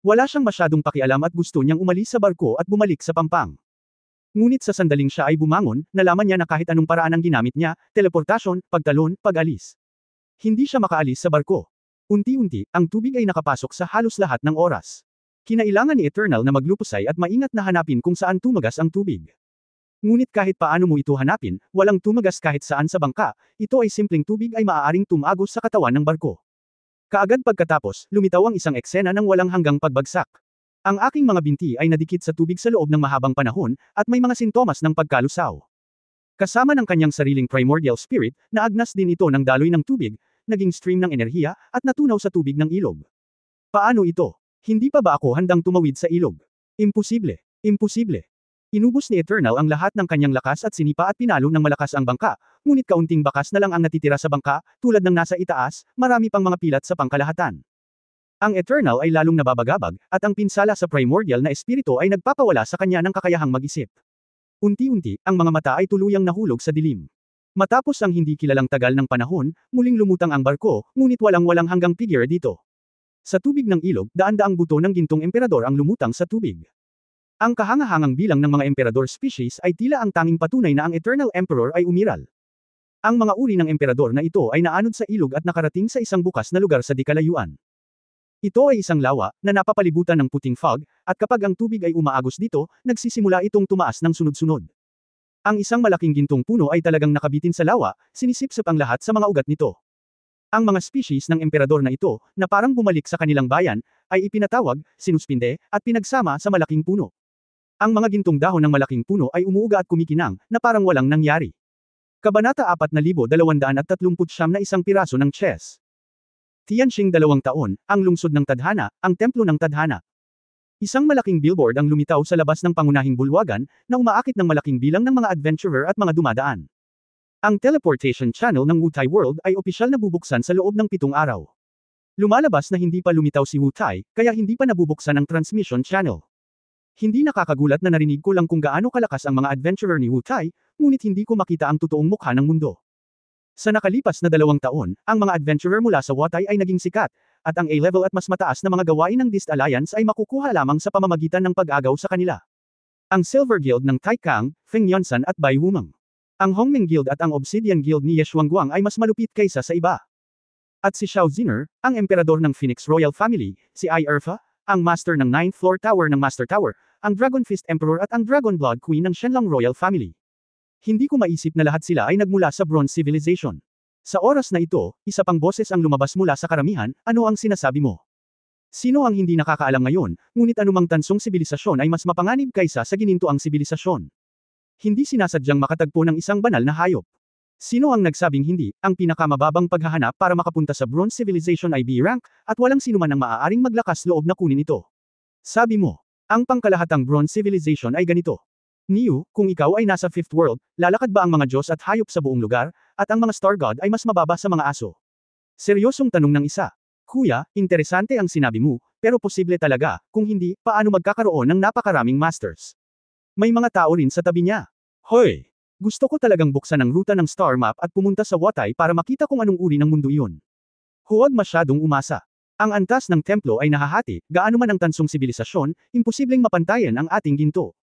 Wala siyang masyadong pakialam at gusto niyang umalis sa barko at bumalik sa pampang. Ngunit sa sandaling siya ay bumangon, nalaman niya na kahit anong paraan ang ginamit niya, teleportasyon, pagtalon, pag-alis. Hindi siya makaalis sa barko. Unti-unti, ang tubig ay nakapasok sa halos lahat ng oras. Kinailangan ni Eternal na maglupusay at maingat na hanapin kung saan tumagas ang tubig. Ngunit kahit paano mo ito hanapin, walang tumagas kahit saan sa bangka, ito ay simpleng tubig ay maaaring tumagos sa katawan ng barko. Kaagad pagkatapos, lumitaw ang isang eksena ng walang hanggang pagbagsak. Ang aking mga binti ay nadikit sa tubig sa loob ng mahabang panahon, at may mga sintomas ng pagkalusaw. Kasama ng kanyang sariling primordial spirit, naagnas din ito ng daloy ng tubig, naging stream ng enerhiya, at natunaw sa tubig ng ilog. Paano ito? Hindi pa ba ako handang tumawid sa ilog? Imposible. Imposible. Inubos ni Eternal ang lahat ng kanyang lakas at sinipa at pinalo ng malakas ang bangka, ngunit kaunting bakas na lang ang natitira sa bangka, tulad ng nasa itaas, marami pang mga pilat sa pangkalahatan. Ang Eternal ay lalong nababagabag, at ang pinsala sa primordial na espiritu ay nagpapawala sa kanya ng kakayahang mag-isip. Unti-unti, ang mga mata ay tuluyang nahulog sa dilim. Matapos ang hindi kilalang tagal ng panahon, muling lumutang ang barko, ngunit walang hanggang figure dito. Sa tubig ng ilog, daan-daang buto ng gintong emperador ang lumutang sa tubig. Ang kahangahangang bilang ng mga emperador species ay tila ang tanging patunay na ang Eternal Emperor ay umiral. Ang mga uri ng emperador na ito ay naanod sa ilog at nakarating sa isang bukas na lugar sa dikalayuan. Ito ay isang lawa, na napapalibutan ng puting fog, at kapag ang tubig ay umaagos dito, nagsisimula itong tumaas ng sunod-sunod. Ang isang malaking gintong puno ay talagang nakabitin sa lawa, sinisipsip ang lahat sa mga ugat nito. Ang mga species ng emperador na ito, na parang bumalik sa kanilang bayan, ay ipinatawag, sinuspinde, at pinagsama sa malaking puno. Ang mga gintong dahon ng malaking puno ay umuuga at kumikinang, na parang walang nangyari. Kabanata 4239 na isang piraso ng chess. Tianqing 2 taon, ang lungsod ng Tadhana, ang templo ng Tadhana. Isang malaking billboard ang lumitaw sa labas ng pangunahing bulwagan, na umaakit ng malaking bilang ng mga adventurer at mga dumadaan. Ang teleportation channel ng Wutai World ay opisyal na bubuksan sa loob ng 7 araw. Lumalabas na hindi pa lumitaw si Wutai, kaya hindi pa nabubuksan ang transmission channel. Hindi nakakagulat na narinig ko lang kung gaano kalakas ang mga adventurer ni Wutai, ngunit hindi ko makita ang totoong mukha ng mundo. Sa nakalipas na 2 taon, ang mga adventurer mula sa Wutai ay naging sikat, at ang A-level at mas mataas na mga gawain ng Dist Alliance ay makukuha lamang sa pamamagitan ng pag-agaw sa kanila. Ang Silver Guild ng Taikang, Feng Yunsan at Bai Wumeng. Ang Hongming Guild at ang Obsidian Guild ni Ye Xuanguang ay mas malupit kaysa sa iba. At si Xiao Ziner, ang emperador ng Phoenix Royal Family, si Ai Erfa, ang master ng 9th floor tower ng Master Tower, ang Dragon Fist Emperor at ang Dragon Blood Queen ng Shenlong Royal Family. Hindi ko maisip na lahat sila ay nagmula sa Bronze Civilization. Sa oras na ito, isa pang boses ang lumabas mula sa karamihan, ano ang sinasabi mo? Sino ang hindi nakakaalam ngayon, ngunit anumang tansong sibilisasyon ay mas mapanganib kaysa sa ginintoang sibilisasyon. Hindi sinasadyang makatagpo ng isang banal na hayop. Sino ang nagsabing hindi, ang pinakamababang paghahanap para makapunta sa Bronze Civilization ay B rank, at walang sinuman ang maaaring maglakas loob na kunin ito? Sabi mo, ang pangkalahatang Bronze Civilization ay ganito. Niu, kung ikaw ay nasa 5th world, lalakad ba ang mga Diyos at hayop sa buong lugar, at ang mga Star God ay mas mababa sa mga aso? Seryosong tanong ng isa. Kuya, interesante ang sinabi mo, pero posible talaga, kung hindi, paano magkakaroon ng napakaraming masters? May mga tao rin sa tabi niya. Hoy! Gusto ko talagang buksan ang ruta ng star map at pumunta sa Watay para makita kung anong uri ng mundo iyon. Huwag masyadong umasa. Ang antas ng templo ay nahahati, gaano man ang tansong sibilisasyon, imposibleng mapantayan ang ating ginto.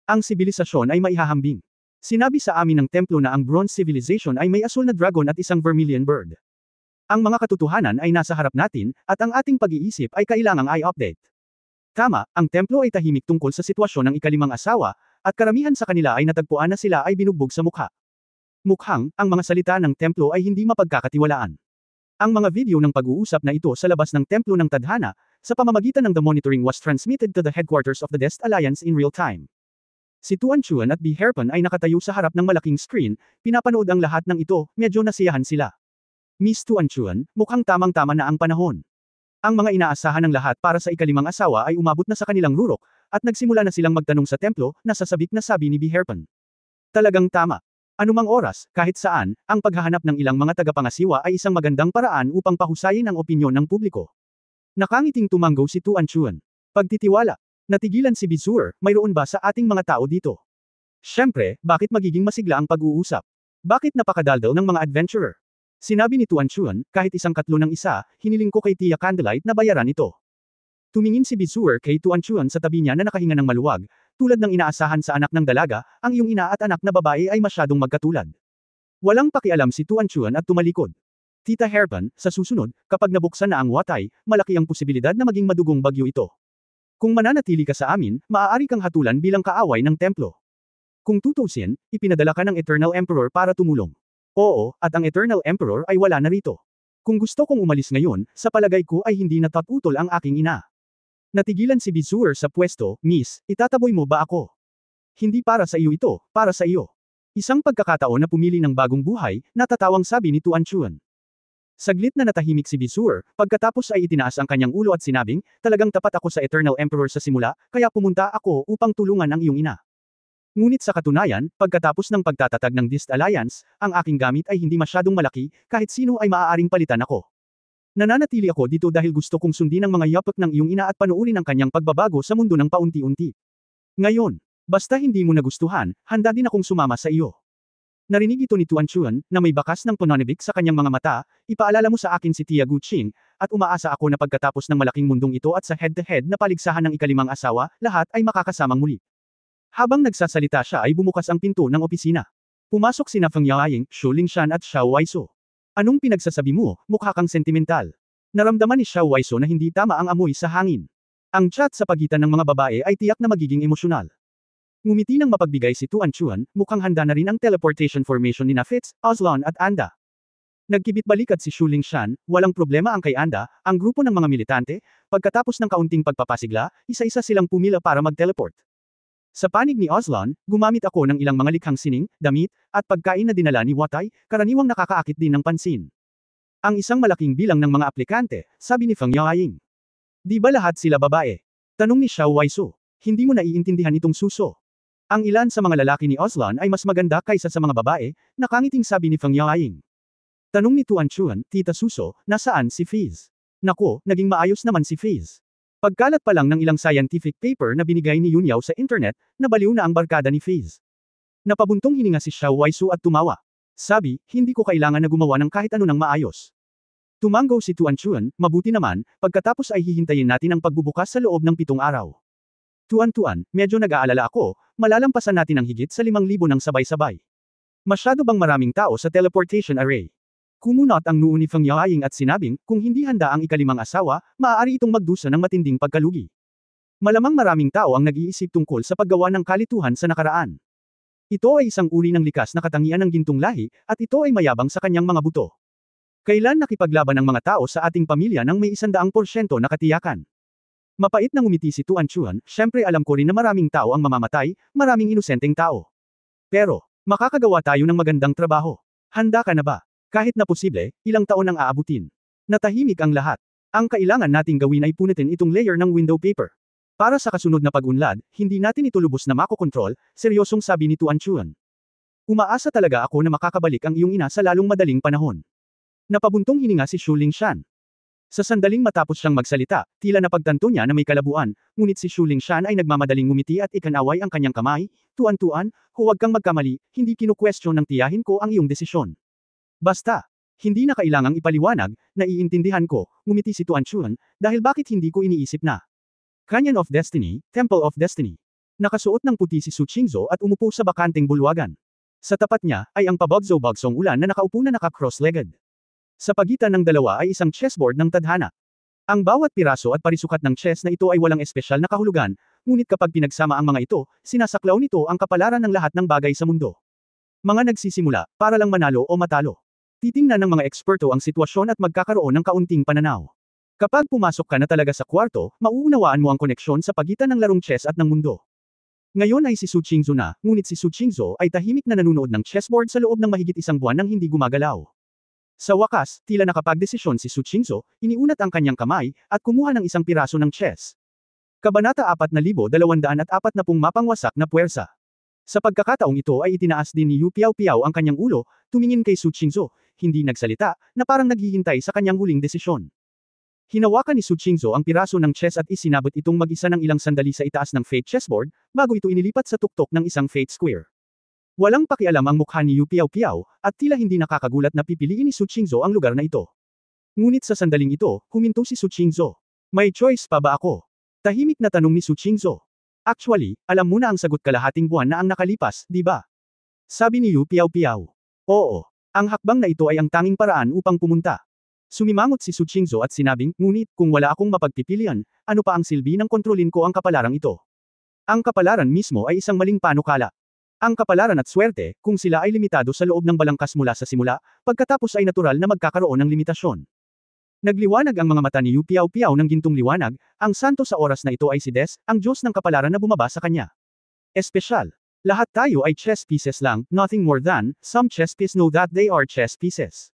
Ang sibilisasyon ay maihahambing. Sinabi sa amin ng templo na ang Bronze Civilization ay may asul na dragon at isang vermilion bird. Ang mga katotohanan ay nasa harap natin, at ang ating pag-iisip ay kailangang i-update. Tama, ang templo ay tahimik tungkol sa sitwasyon ng ikalimang asawa, at karamihan sa kanila ay natagpuan na sila ay binugbog sa mukha. Mukhang, ang mga salita ng templo ay hindi mapagkakatiwalaan. Ang mga video ng pag-uusap na ito sa labas ng templo ng tadhana, sa pamamagitan ng the monitoring was transmitted to the headquarters of the Dest Alliance in real time. Si Tuan Chuan at Bi Herpan ay nakatayo sa harap ng malaking screen, pinapanood ang lahat ng ito, medyo nasiyahan sila. Miss Tuan Chuan, mukhang tamang-tama na ang panahon. Ang mga inaasahan ng lahat para sa ikalimang asawa ay umabot na sa kanilang rurok, at nagsimula na silang magtanong sa templo, nasasabik na sabi ni Bi Herpan. Talagang tama. Anumang oras, kahit saan, ang paghahanap ng ilang mga tagapangasiwa ay isang magandang paraan upang pahusayin ang opinyon ng publiko. Nakangiting tumanggo si Tuan Chuan. Pagtitiwala. Natigilan si Bizuer, mayroon ba sa ating mga tao dito? Siyempre, bakit magiging masigla ang pag-uusap? Bakit napakadaldal ng mga adventurer? Sinabi ni Tuan Chuan, kahit isang katlo ng isa, hiniling ko kay Tia Candlelight na bayaran ito. Tumingin si Bizuer kay Tuan Chuan sa tabi niya na nakahinga ng maluwag, tulad ng inaasahan sa anak ng dalaga, ang iyong ina at anak na babae ay masyadong magkatulad. Walang pakialam si Tuan Chuan at tumalikod. Tita Herpan, sa susunod, kapag nabuksan na ang Watay, malaki ang posibilidad na maging madugong bagyo ito. Kung mananatili ka sa amin, maaari kang hatulan bilang kaaway ng templo. Kung tutusin, ipinadala ka ng Eternal Emperor para tumulong. Oo, at ang Eternal Emperor ay wala na rito. Kung gusto kong umalis ngayon, sa palagay ko ay hindi natutol ang aking ina. Natigilan si Bizuer sa pwesto, Miss, itataboy mo ba ako? Hindi para sa iyo ito, para sa iyo. Isang pagkakataon na pumili ng bagong buhay, natatawang sabi ni Tuan Chuan. Saglit na natahimik si Bizuer, pagkatapos ay itinaas ang kanyang ulo at sinabing, talagang tapat ako sa Eternal Emperor sa simula, kaya pumunta ako upang tulungan ang iyong ina. Ngunit sa katunayan, pagkatapos ng pagtatatag ng Dest Alliance, ang aking gamit ay hindi masyadong malaki, kahit sino ay maaaring palitan ako. Nananatili ako dito dahil gusto kong sundin ang mga yapak ng iyong ina at panuurin ang kanyang pagbabago sa mundo ng paunti-unti. Ngayon, basta hindi mo nagustuhan, handa din akong sumama sa iyo. Narinig ito ni Tuan Chuan, na may bakas ng pananibik sa kanyang mga mata, ipaalala mo sa akin si Tia Guqing, at umaasa ako na pagkatapos ng malaking mundong ito at sa head-to-head na paligsahan ng ikalimang asawa, lahat ay makakasamang muli. Habang nagsasalita siya ay bumukas ang pinto ng opisina. Pumasok sina Feng Yaoying, Xu Lingshan at Xiao Waiso. Anong pinagsasabi mo, mukha kang sentimental. Naramdaman ni Xiao Waiso na hindi tama ang amoy sa hangin. Ang chat sa pagitan ng mga babae ay tiyak na magiging emosyonal. Ngumiti ng mapagbigay si Tuan Chuan, mukhang handa na rin ang teleportation formation ni Fitz, Ozlon at Anda. Nagkibit-balikat si Xu Lingshan, walang problema ang kay Anda, ang grupo ng mga militante, pagkatapos ng kaunting pagpapasigla, isa-isa silang pumila para mag-teleport. Sa panig ni Ozlon, gumamit ako ng ilang mga likhang sining, damit, at pagkain na dinala ni Watay, karaniwang nakakaakit din ng pansin. Ang isang malaking bilang ng mga aplikante, sabi ni Feng Yaoying. Di ba lahat sila babae? Tanong ni Xiao Waiso. Hindi mo naiintindihan itong suso. Ang ilan sa mga lalaki ni Ozlon ay mas maganda kaysa sa mga babae, nakangiting sabi ni Feng Yaoying. Tanong ni Tuan Chuan, Tita Suso, nasaan si Fiz? Nako, naging maayos naman si Fiz. Pagkalat pa lang ng ilang scientific paper na binigay ni Yunyao sa internet, nabaliw na ang barkada ni Fiz. Napabuntong hininga si Xiao Waisu at tumawa. Sabi, hindi ko kailangan na gumawa ng kahit ano ng maayos. Tumanggo si Tuan Chuan, mabuti naman, pagkatapos ay hihintayin natin ang pagbubukas sa loob ng 7 araw. Tuan, medyo nag-aalala ako, malalampasan natin ang higit sa 5,000 ng sabay-sabay. Masyado bang maraming tao sa teleportation array? Kumunot ang noo ni Feng Yaoying at sinabing, kung hindi handa ang ikalimang asawa, maaari itong magdusa ng matinding pagkalugi. Malamang maraming tao ang nag-iisip tungkol sa paggawa ng kalituhan sa nakaraan. Ito ay isang uri ng likas na katangian ng gintong lahi, at ito ay mayabang sa kanyang mga buto. Kailan nakipaglaban ang mga tao sa ating pamilya nang may 100% na katiyakan? Mapait na ngumiti si Tuan Chuan, syempre alam ko rin na maraming tao ang mamamatay, maraming inosenteng tao. Pero, makakagawa tayo ng magandang trabaho. Handa ka na ba? Kahit na posible, ilang taon ang aabutin. Natahimik ang lahat. Ang kailangan nating gawin ay punitin itong layer ng window paper. Para sa kasunod na pag-unlad, hindi natin ito lubos na makokontrol, seryosong sabi ni Tuan Chuan. Umaasa talaga ako na makakabalik ang iyong ina sa lalong madaling panahon. Napabuntong hininga si Xu Lingshan. Sa sandaling matapos siyang magsalita, tila napagtanto niya na may kalabuan, ngunit si Shu Lingshan ay nagmamadaling ngumiti at ikanaway ang kanyang kamay, tuan-tuan, huwag kang magkamali, hindi kinukwestiyon ng tiyahin ko ang iyong desisyon. Basta, hindi na kailangang ipaliwanag, naiintindihan ko, ngumiti si Tuan Chuan, dahil bakit hindi ko iniisip na. Canyon of Destiny, Temple of Destiny. Nakasuot ng puti si Su Qingzhou at umupo sa bakanteng bulwagan. Sa tapat niya, ay ang pabagso-bagsong ulan na nakaupo na naka-cross-legged. Sa pagitan ng dalawa ay isang chessboard ng tadhana. Ang bawat piraso at parisukat ng chess na ito ay walang espesyal na kahulugan, ngunit kapag pinagsama ang mga ito, sinasaklaw nito ang kapalaran ng lahat ng bagay sa mundo. Mga nagsisimula, para lang manalo o matalo. Titingnan ng mga eksperto ang sitwasyon at magkakaroon ng kaunting pananaw. Kapag pumasok ka na talaga sa kwarto, mauunawaan mo ang koneksyon sa pagitan ng larong chess at ng mundo. Ngayon ay si Su Qingzhou na, ngunit si Su Qingzhou ay tahimik na nanunood ng chessboard sa loob ng mahigit isang buwan nang hindi gumagalaw. Sa wakas, tila nakapagdesisyon si Su Qingzhou, iniunat ang kanyang kamay, at kumuha ng isang piraso ng chess. Kabanata 4240 mapangwasak na puwersa. Sa pagkakataong ito ay itinaas din ni Yu Piao-Piao ang kanyang ulo, tumingin kay Su Qingzhou, hindi nagsalita, na parang naghihintay sa kanyang huling desisyon. Hinawakan ni Su Qingzhou ang piraso ng chess at isinabot itong mag-isa ng ilang sandali sa itaas ng Fate chessboard, bago ito inilipat sa tuktok ng isang Fate square. Walang pakialam ang mukha ni Yu Piao-Piao, at tila hindi nakakagulat na pipiliin ni Su Qingzhou ang lugar na ito. Ngunit sa sandaling ito, huminto si Su Qingzhou. May choice pa ba ako? Tahimik na tanong ni Su Qingzhou. Actually, alam mo na ang sagot kalahating buwan na ang nakalipas, di ba? Sabi ni Yu Piao-Piao. Oo. Ang hakbang na ito ay ang tanging paraan upang pumunta. Sumimangot si Su Qingzhou at sinabing, ngunit, kung wala akong mapagpipilian, ano pa ang silbi ng kontrolin ko ang kapalarang ito? Ang kapalaran mismo ay isang maling panukala. Ang kapalaran at swerte, kung sila ay limitado sa loob ng balangkas mula sa simula, pagkatapos ay natural na magkakaroon ng limitasyon. Nagliwanag ang mga mata ni Yu Piao-Piao ng gintong liwanag, ang santo sa oras na ito ay si Des, ang Diyos ng kapalaran na bumaba sa kanya. Espesyal. Lahat tayo ay chess pieces lang, nothing more than, some chess pieces know that they are chess pieces.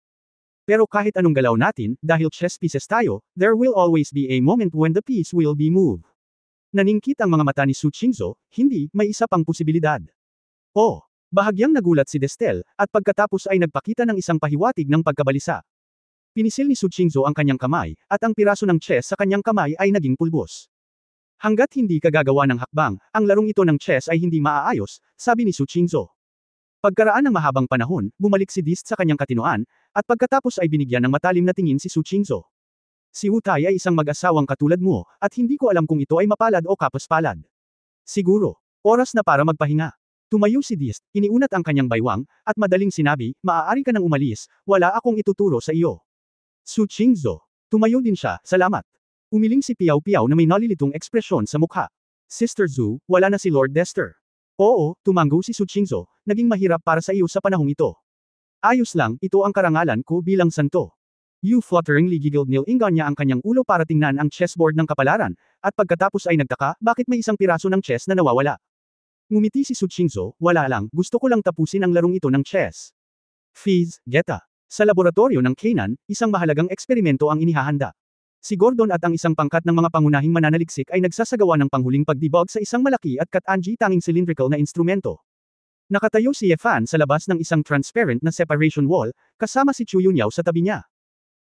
Pero kahit anong galaw natin, dahil chess pieces tayo, there will always be a moment when the piece will be moved. Naningkit ang mga mata ni Su Qingzhou, hindi, may isa pang posibilidad. Oh, bahagyang nagulat si Destel, at pagkatapos ay nagpakita ng isang pahiwatig ng pagkabalisa. Pinisil ni Su Qingzhou ang kanyang kamay, at ang piraso ng chess sa kanyang kamay ay naging pulbos. Hanggat hindi ka gagawa ng hakbang, ang larong ito ng chess ay hindi maaayos, sabi ni Su Qingzhou. Pagkaraan ng mahabang panahon, bumalik si Dist sa kanyang katinoan, at pagkatapos ay binigyan ng matalim na tingin si Su Qingzhou. Si Wu Tai ay isang mag-asawang katulad mo, at hindi ko alam kung ito ay mapalad o kapaspalad. Siguro, oras na para magpahinga. Tumayo si Dist, iniunat ang kanyang baywang, at madaling sinabi, maaari ka nang umalis, wala akong ituturo sa iyo. Su Qingzhou. Tumayo din siya, salamat. Umiling si Piao-Piao na may nalilitong ekspresyon sa mukha. Sister Zhu, wala na si Lord Dester. Oo, tumanggo si Su Qingzhou, naging mahirap para sa iyo sa panahong ito. Ayos lang, ito ang karangalan ko bilang santo. Yu flutteringly giggled nil-ingan niya ang kanyang ulo para tingnan ang chessboard ng kapalaran, at pagkatapos ay nagtaka, bakit may isang piraso ng chess na nawawala. Ngumiti si Su Qingzhou, wala lang, gusto ko lang tapusin ang larong ito ng chess. Fiz, Geta. Sa laboratorio ng Canaan, isang mahalagang eksperimento ang inihahanda. Si Gordon at ang isang pangkat ng mga pangunahing mananaliksik ay nagsasagawa ng panghuling pagdibog sa isang malaki at kat-anji tanging cylindrical na instrumento. Nakatayo si Ye Fan sa labas ng isang transparent na separation wall, kasama si Chu Yunyao sa tabi niya.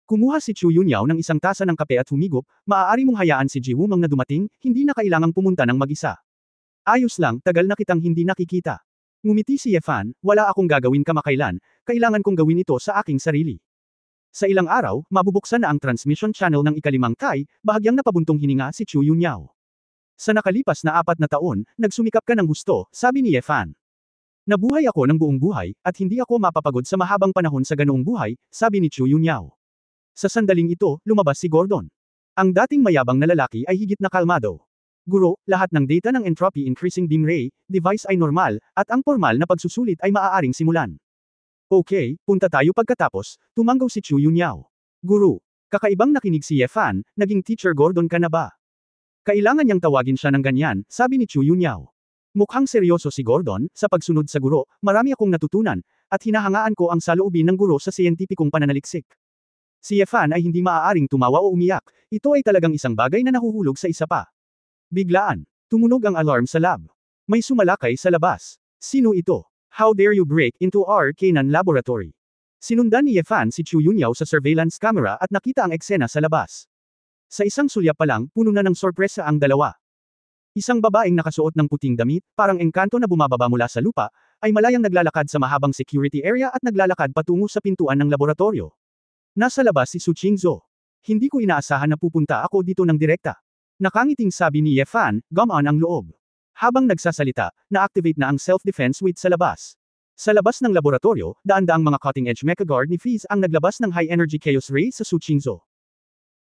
Kumuha si Chu Yunyao ng isang tasa ng kape at humigop, maaari mong hayaan si Ji Wumang na dumating, hindi na kailangang pumunta ng mag-isa. Ayos lang, tagal na kitang hindi nakikita. Ngumiti si Ye Fan, wala akong gagawin kamakailan, kailangan kong gawin ito sa aking sarili. Sa ilang araw, mabubuksan na ang transmission channel ng ikalimang Tai, bahagyang napabuntong hininga si Chu Yunyao. Sa nakalipas na 4 na taon, nagsumikap ka ng husto, sabi ni Ye Fan. Nabuhay ako ng buong buhay, at hindi ako mapapagod sa mahabang panahon sa ganoong buhay, sabi ni Chu Yunyao. Sa sandaling ito, lumabas si Gordon. Ang dating mayabang na lalaki ay higit na kalmado. Guro, lahat ng data ng entropy increasing beam ray device ay normal, at ang formal na pagsusulit ay maaaring simulan. Okay, punta tayo pagkatapos, tumanggaw si Chu Yunyao. Guro, kakaibang nakinig si Ye Fan, naging Teacher Gordon ka na ba? Kailangan niyang tawagin siya ng ganyan, sabi ni Chu Yunyao. Mukhang seryoso si Gordon, sa pagsunod sa guro, marami akong natutunan, at hinahangaan ko ang saloobin ng guro sa siyentipikong pananaliksik. Si Ye Fan ay hindi maaaring tumawa o umiyak, ito ay talagang isang bagay na nahuhulog sa isa pa. Biglaan, tumunog ang alarm sa lab. May sumalakay sa labas. Sino ito? How dare you break into our Canaan laboratory? Sinundan ni Yefan si Chu Yunyao sa surveillance camera at nakita ang eksena sa labas. Sa isang sulyap pa lang, puno na ng sorpresa ang dalawa. Isang babaeng nakasuot ng puting damit, parang engkanto na bumababa mula sa lupa, ay malayang naglalakad sa mahabang security area at naglalakad patungo sa pintuan ng laboratorio. Nasa labas si Su Qingzhou. Hindi ko inaasahan na pupunta ako dito ng direkta. Nakangiting sabi ni Yefan, gumaan ang loob. Habang nagsasalita, na-activate na ang self-defense switch sa labas. Sa labas ng laboratorio, daan-daang mga cutting-edge mechaguard ni Fiz ang naglabas ng high-energy chaos ray sa Su Qingzhou.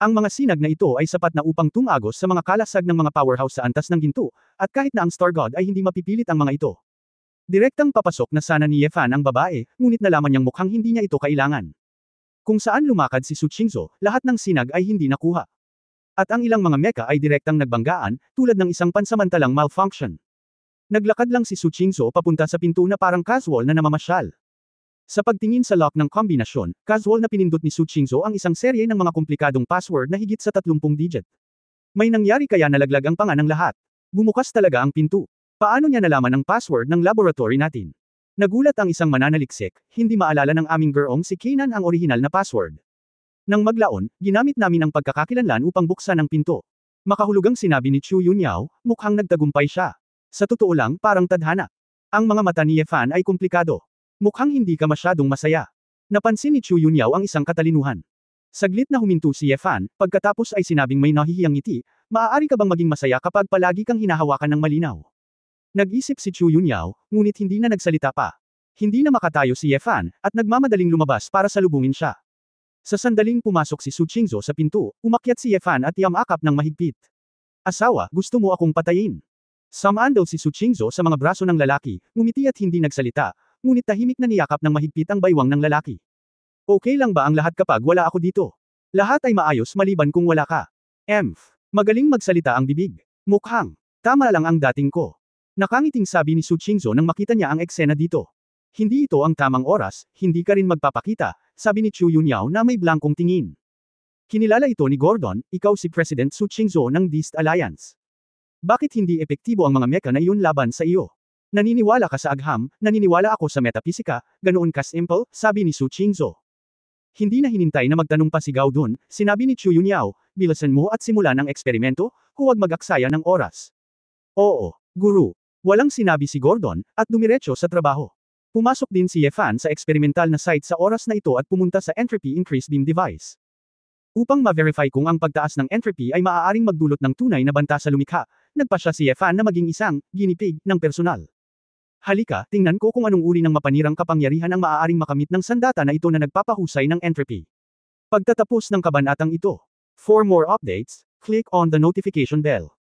Ang mga sinag na ito ay sapat na upang tumagos sa mga kalasag ng mga powerhouse sa antas ng ginto, at kahit na ang Star God ay hindi mapipilit ang mga ito. Direktang papasok na sana ni Yefan ang babae, ngunit nalaman niyang mukhang hindi niya ito kailangan. Kung saan lumakad si Su Qingzhou, lahat ng sinag ay hindi nakuha. At ang ilang mga mecha ay direktang nagbanggaan, tulad ng isang pansamantalang malfunction. Naglakad lang si Su Qingzhou papunta sa pinto na parang casual na namamasyal. Sa pagtingin sa lock ng kombinasyon, casual na pinindot ni Su Qingzhou ang isang serye ng mga komplikadong password na higit sa 30 digit. May nangyari kaya nalaglag ang panga ng lahat. Bumukas talaga ang pinto. Paano niya nalaman ang password ng laboratory natin? Nagulat ang isang mananaliksik, hindi maalala ng aming gurong si Kanan ang orihinal na password. Nang maglaon, ginamit namin ang pagkakakilanlan upang buksan ang pinto. Makahulugang sinabi ni Chu Yunyao, mukhang nagtagumpay siya. Sa totoo lang, parang tadhana. Ang mga mata ni Yefan ay komplikado. Mukhang hindi ka masyadong masaya. Napansin ni Chu Yunyao ang isang katalinuhan. Saglit na huminto si Yefan, pagkatapos ay sinabing may nahihiyang ngiti, maaari ka bang maging masaya kapag palagi kang hinahawakan ng malinaw? Nag-isip si Chu Yunyao, ngunit hindi na nagsalita pa. Hindi na makatayo si Yefan, at nagmamadaling lumabas para salubungin siya. Sa sandaling pumasok si Su Qingzhou sa pinto, umakyat si Yefan at yamakap ng mahigpit. Asawa, gusto mo akong patayin? Sumandal si Su Qingzhou sa mga braso ng lalaki, ngumiti at hindi nagsalita, ngunit tahimik na niyakap ng mahigpit ang baywang ng lalaki. Okay lang ba ang lahat kapag wala ako dito? Lahat ay maayos maliban kung wala ka. Magaling magsalita ang bibig. Mukhang, tama lang ang dating ko. Nakangiting sabi ni Su Qingzhou nang makita niya ang eksena dito. Hindi ito ang tamang oras, hindi ka rin magpapakita, sabi ni Chu Yunyao na may blankong tingin. Kinilala ito ni Gordon, ikaw si President Su Qingzhou ng Beast Alliance. Bakit hindi epektibo ang mga mecha na iyon laban sa iyo? Naniniwala ka sa agham, naniniwala ako sa metapisika, ganoon ka simple, sabi ni Su Qingzhou. Hindi na hinintay na magtanong pa si Gao Dun, sinabi ni Chu Yunyao, bilisan mo at simulan ang eksperimento, huwag mag-aksaya ng oras. Oo, guru. Walang sinabi si Gordon, at dumiretso sa trabaho. Pumasok din si Yefan sa eksperimental na site sa oras na ito at pumunta sa entropy increase beam device. Upang ma-verify kung ang pagtaas ng entropy ay maaaring magdulot ng tunay na banta sa lumikha, nagpasya si Yefan na maging isang guinea pig ng personal. Halika, tingnan ko kung anong uri ng mapanirang kapangyarihan ang maaaring makamit ng sandata na ito na nagpapahusay ng entropy. Pagtatapos ng kabanatang ito. For more updates, click on the notification bell.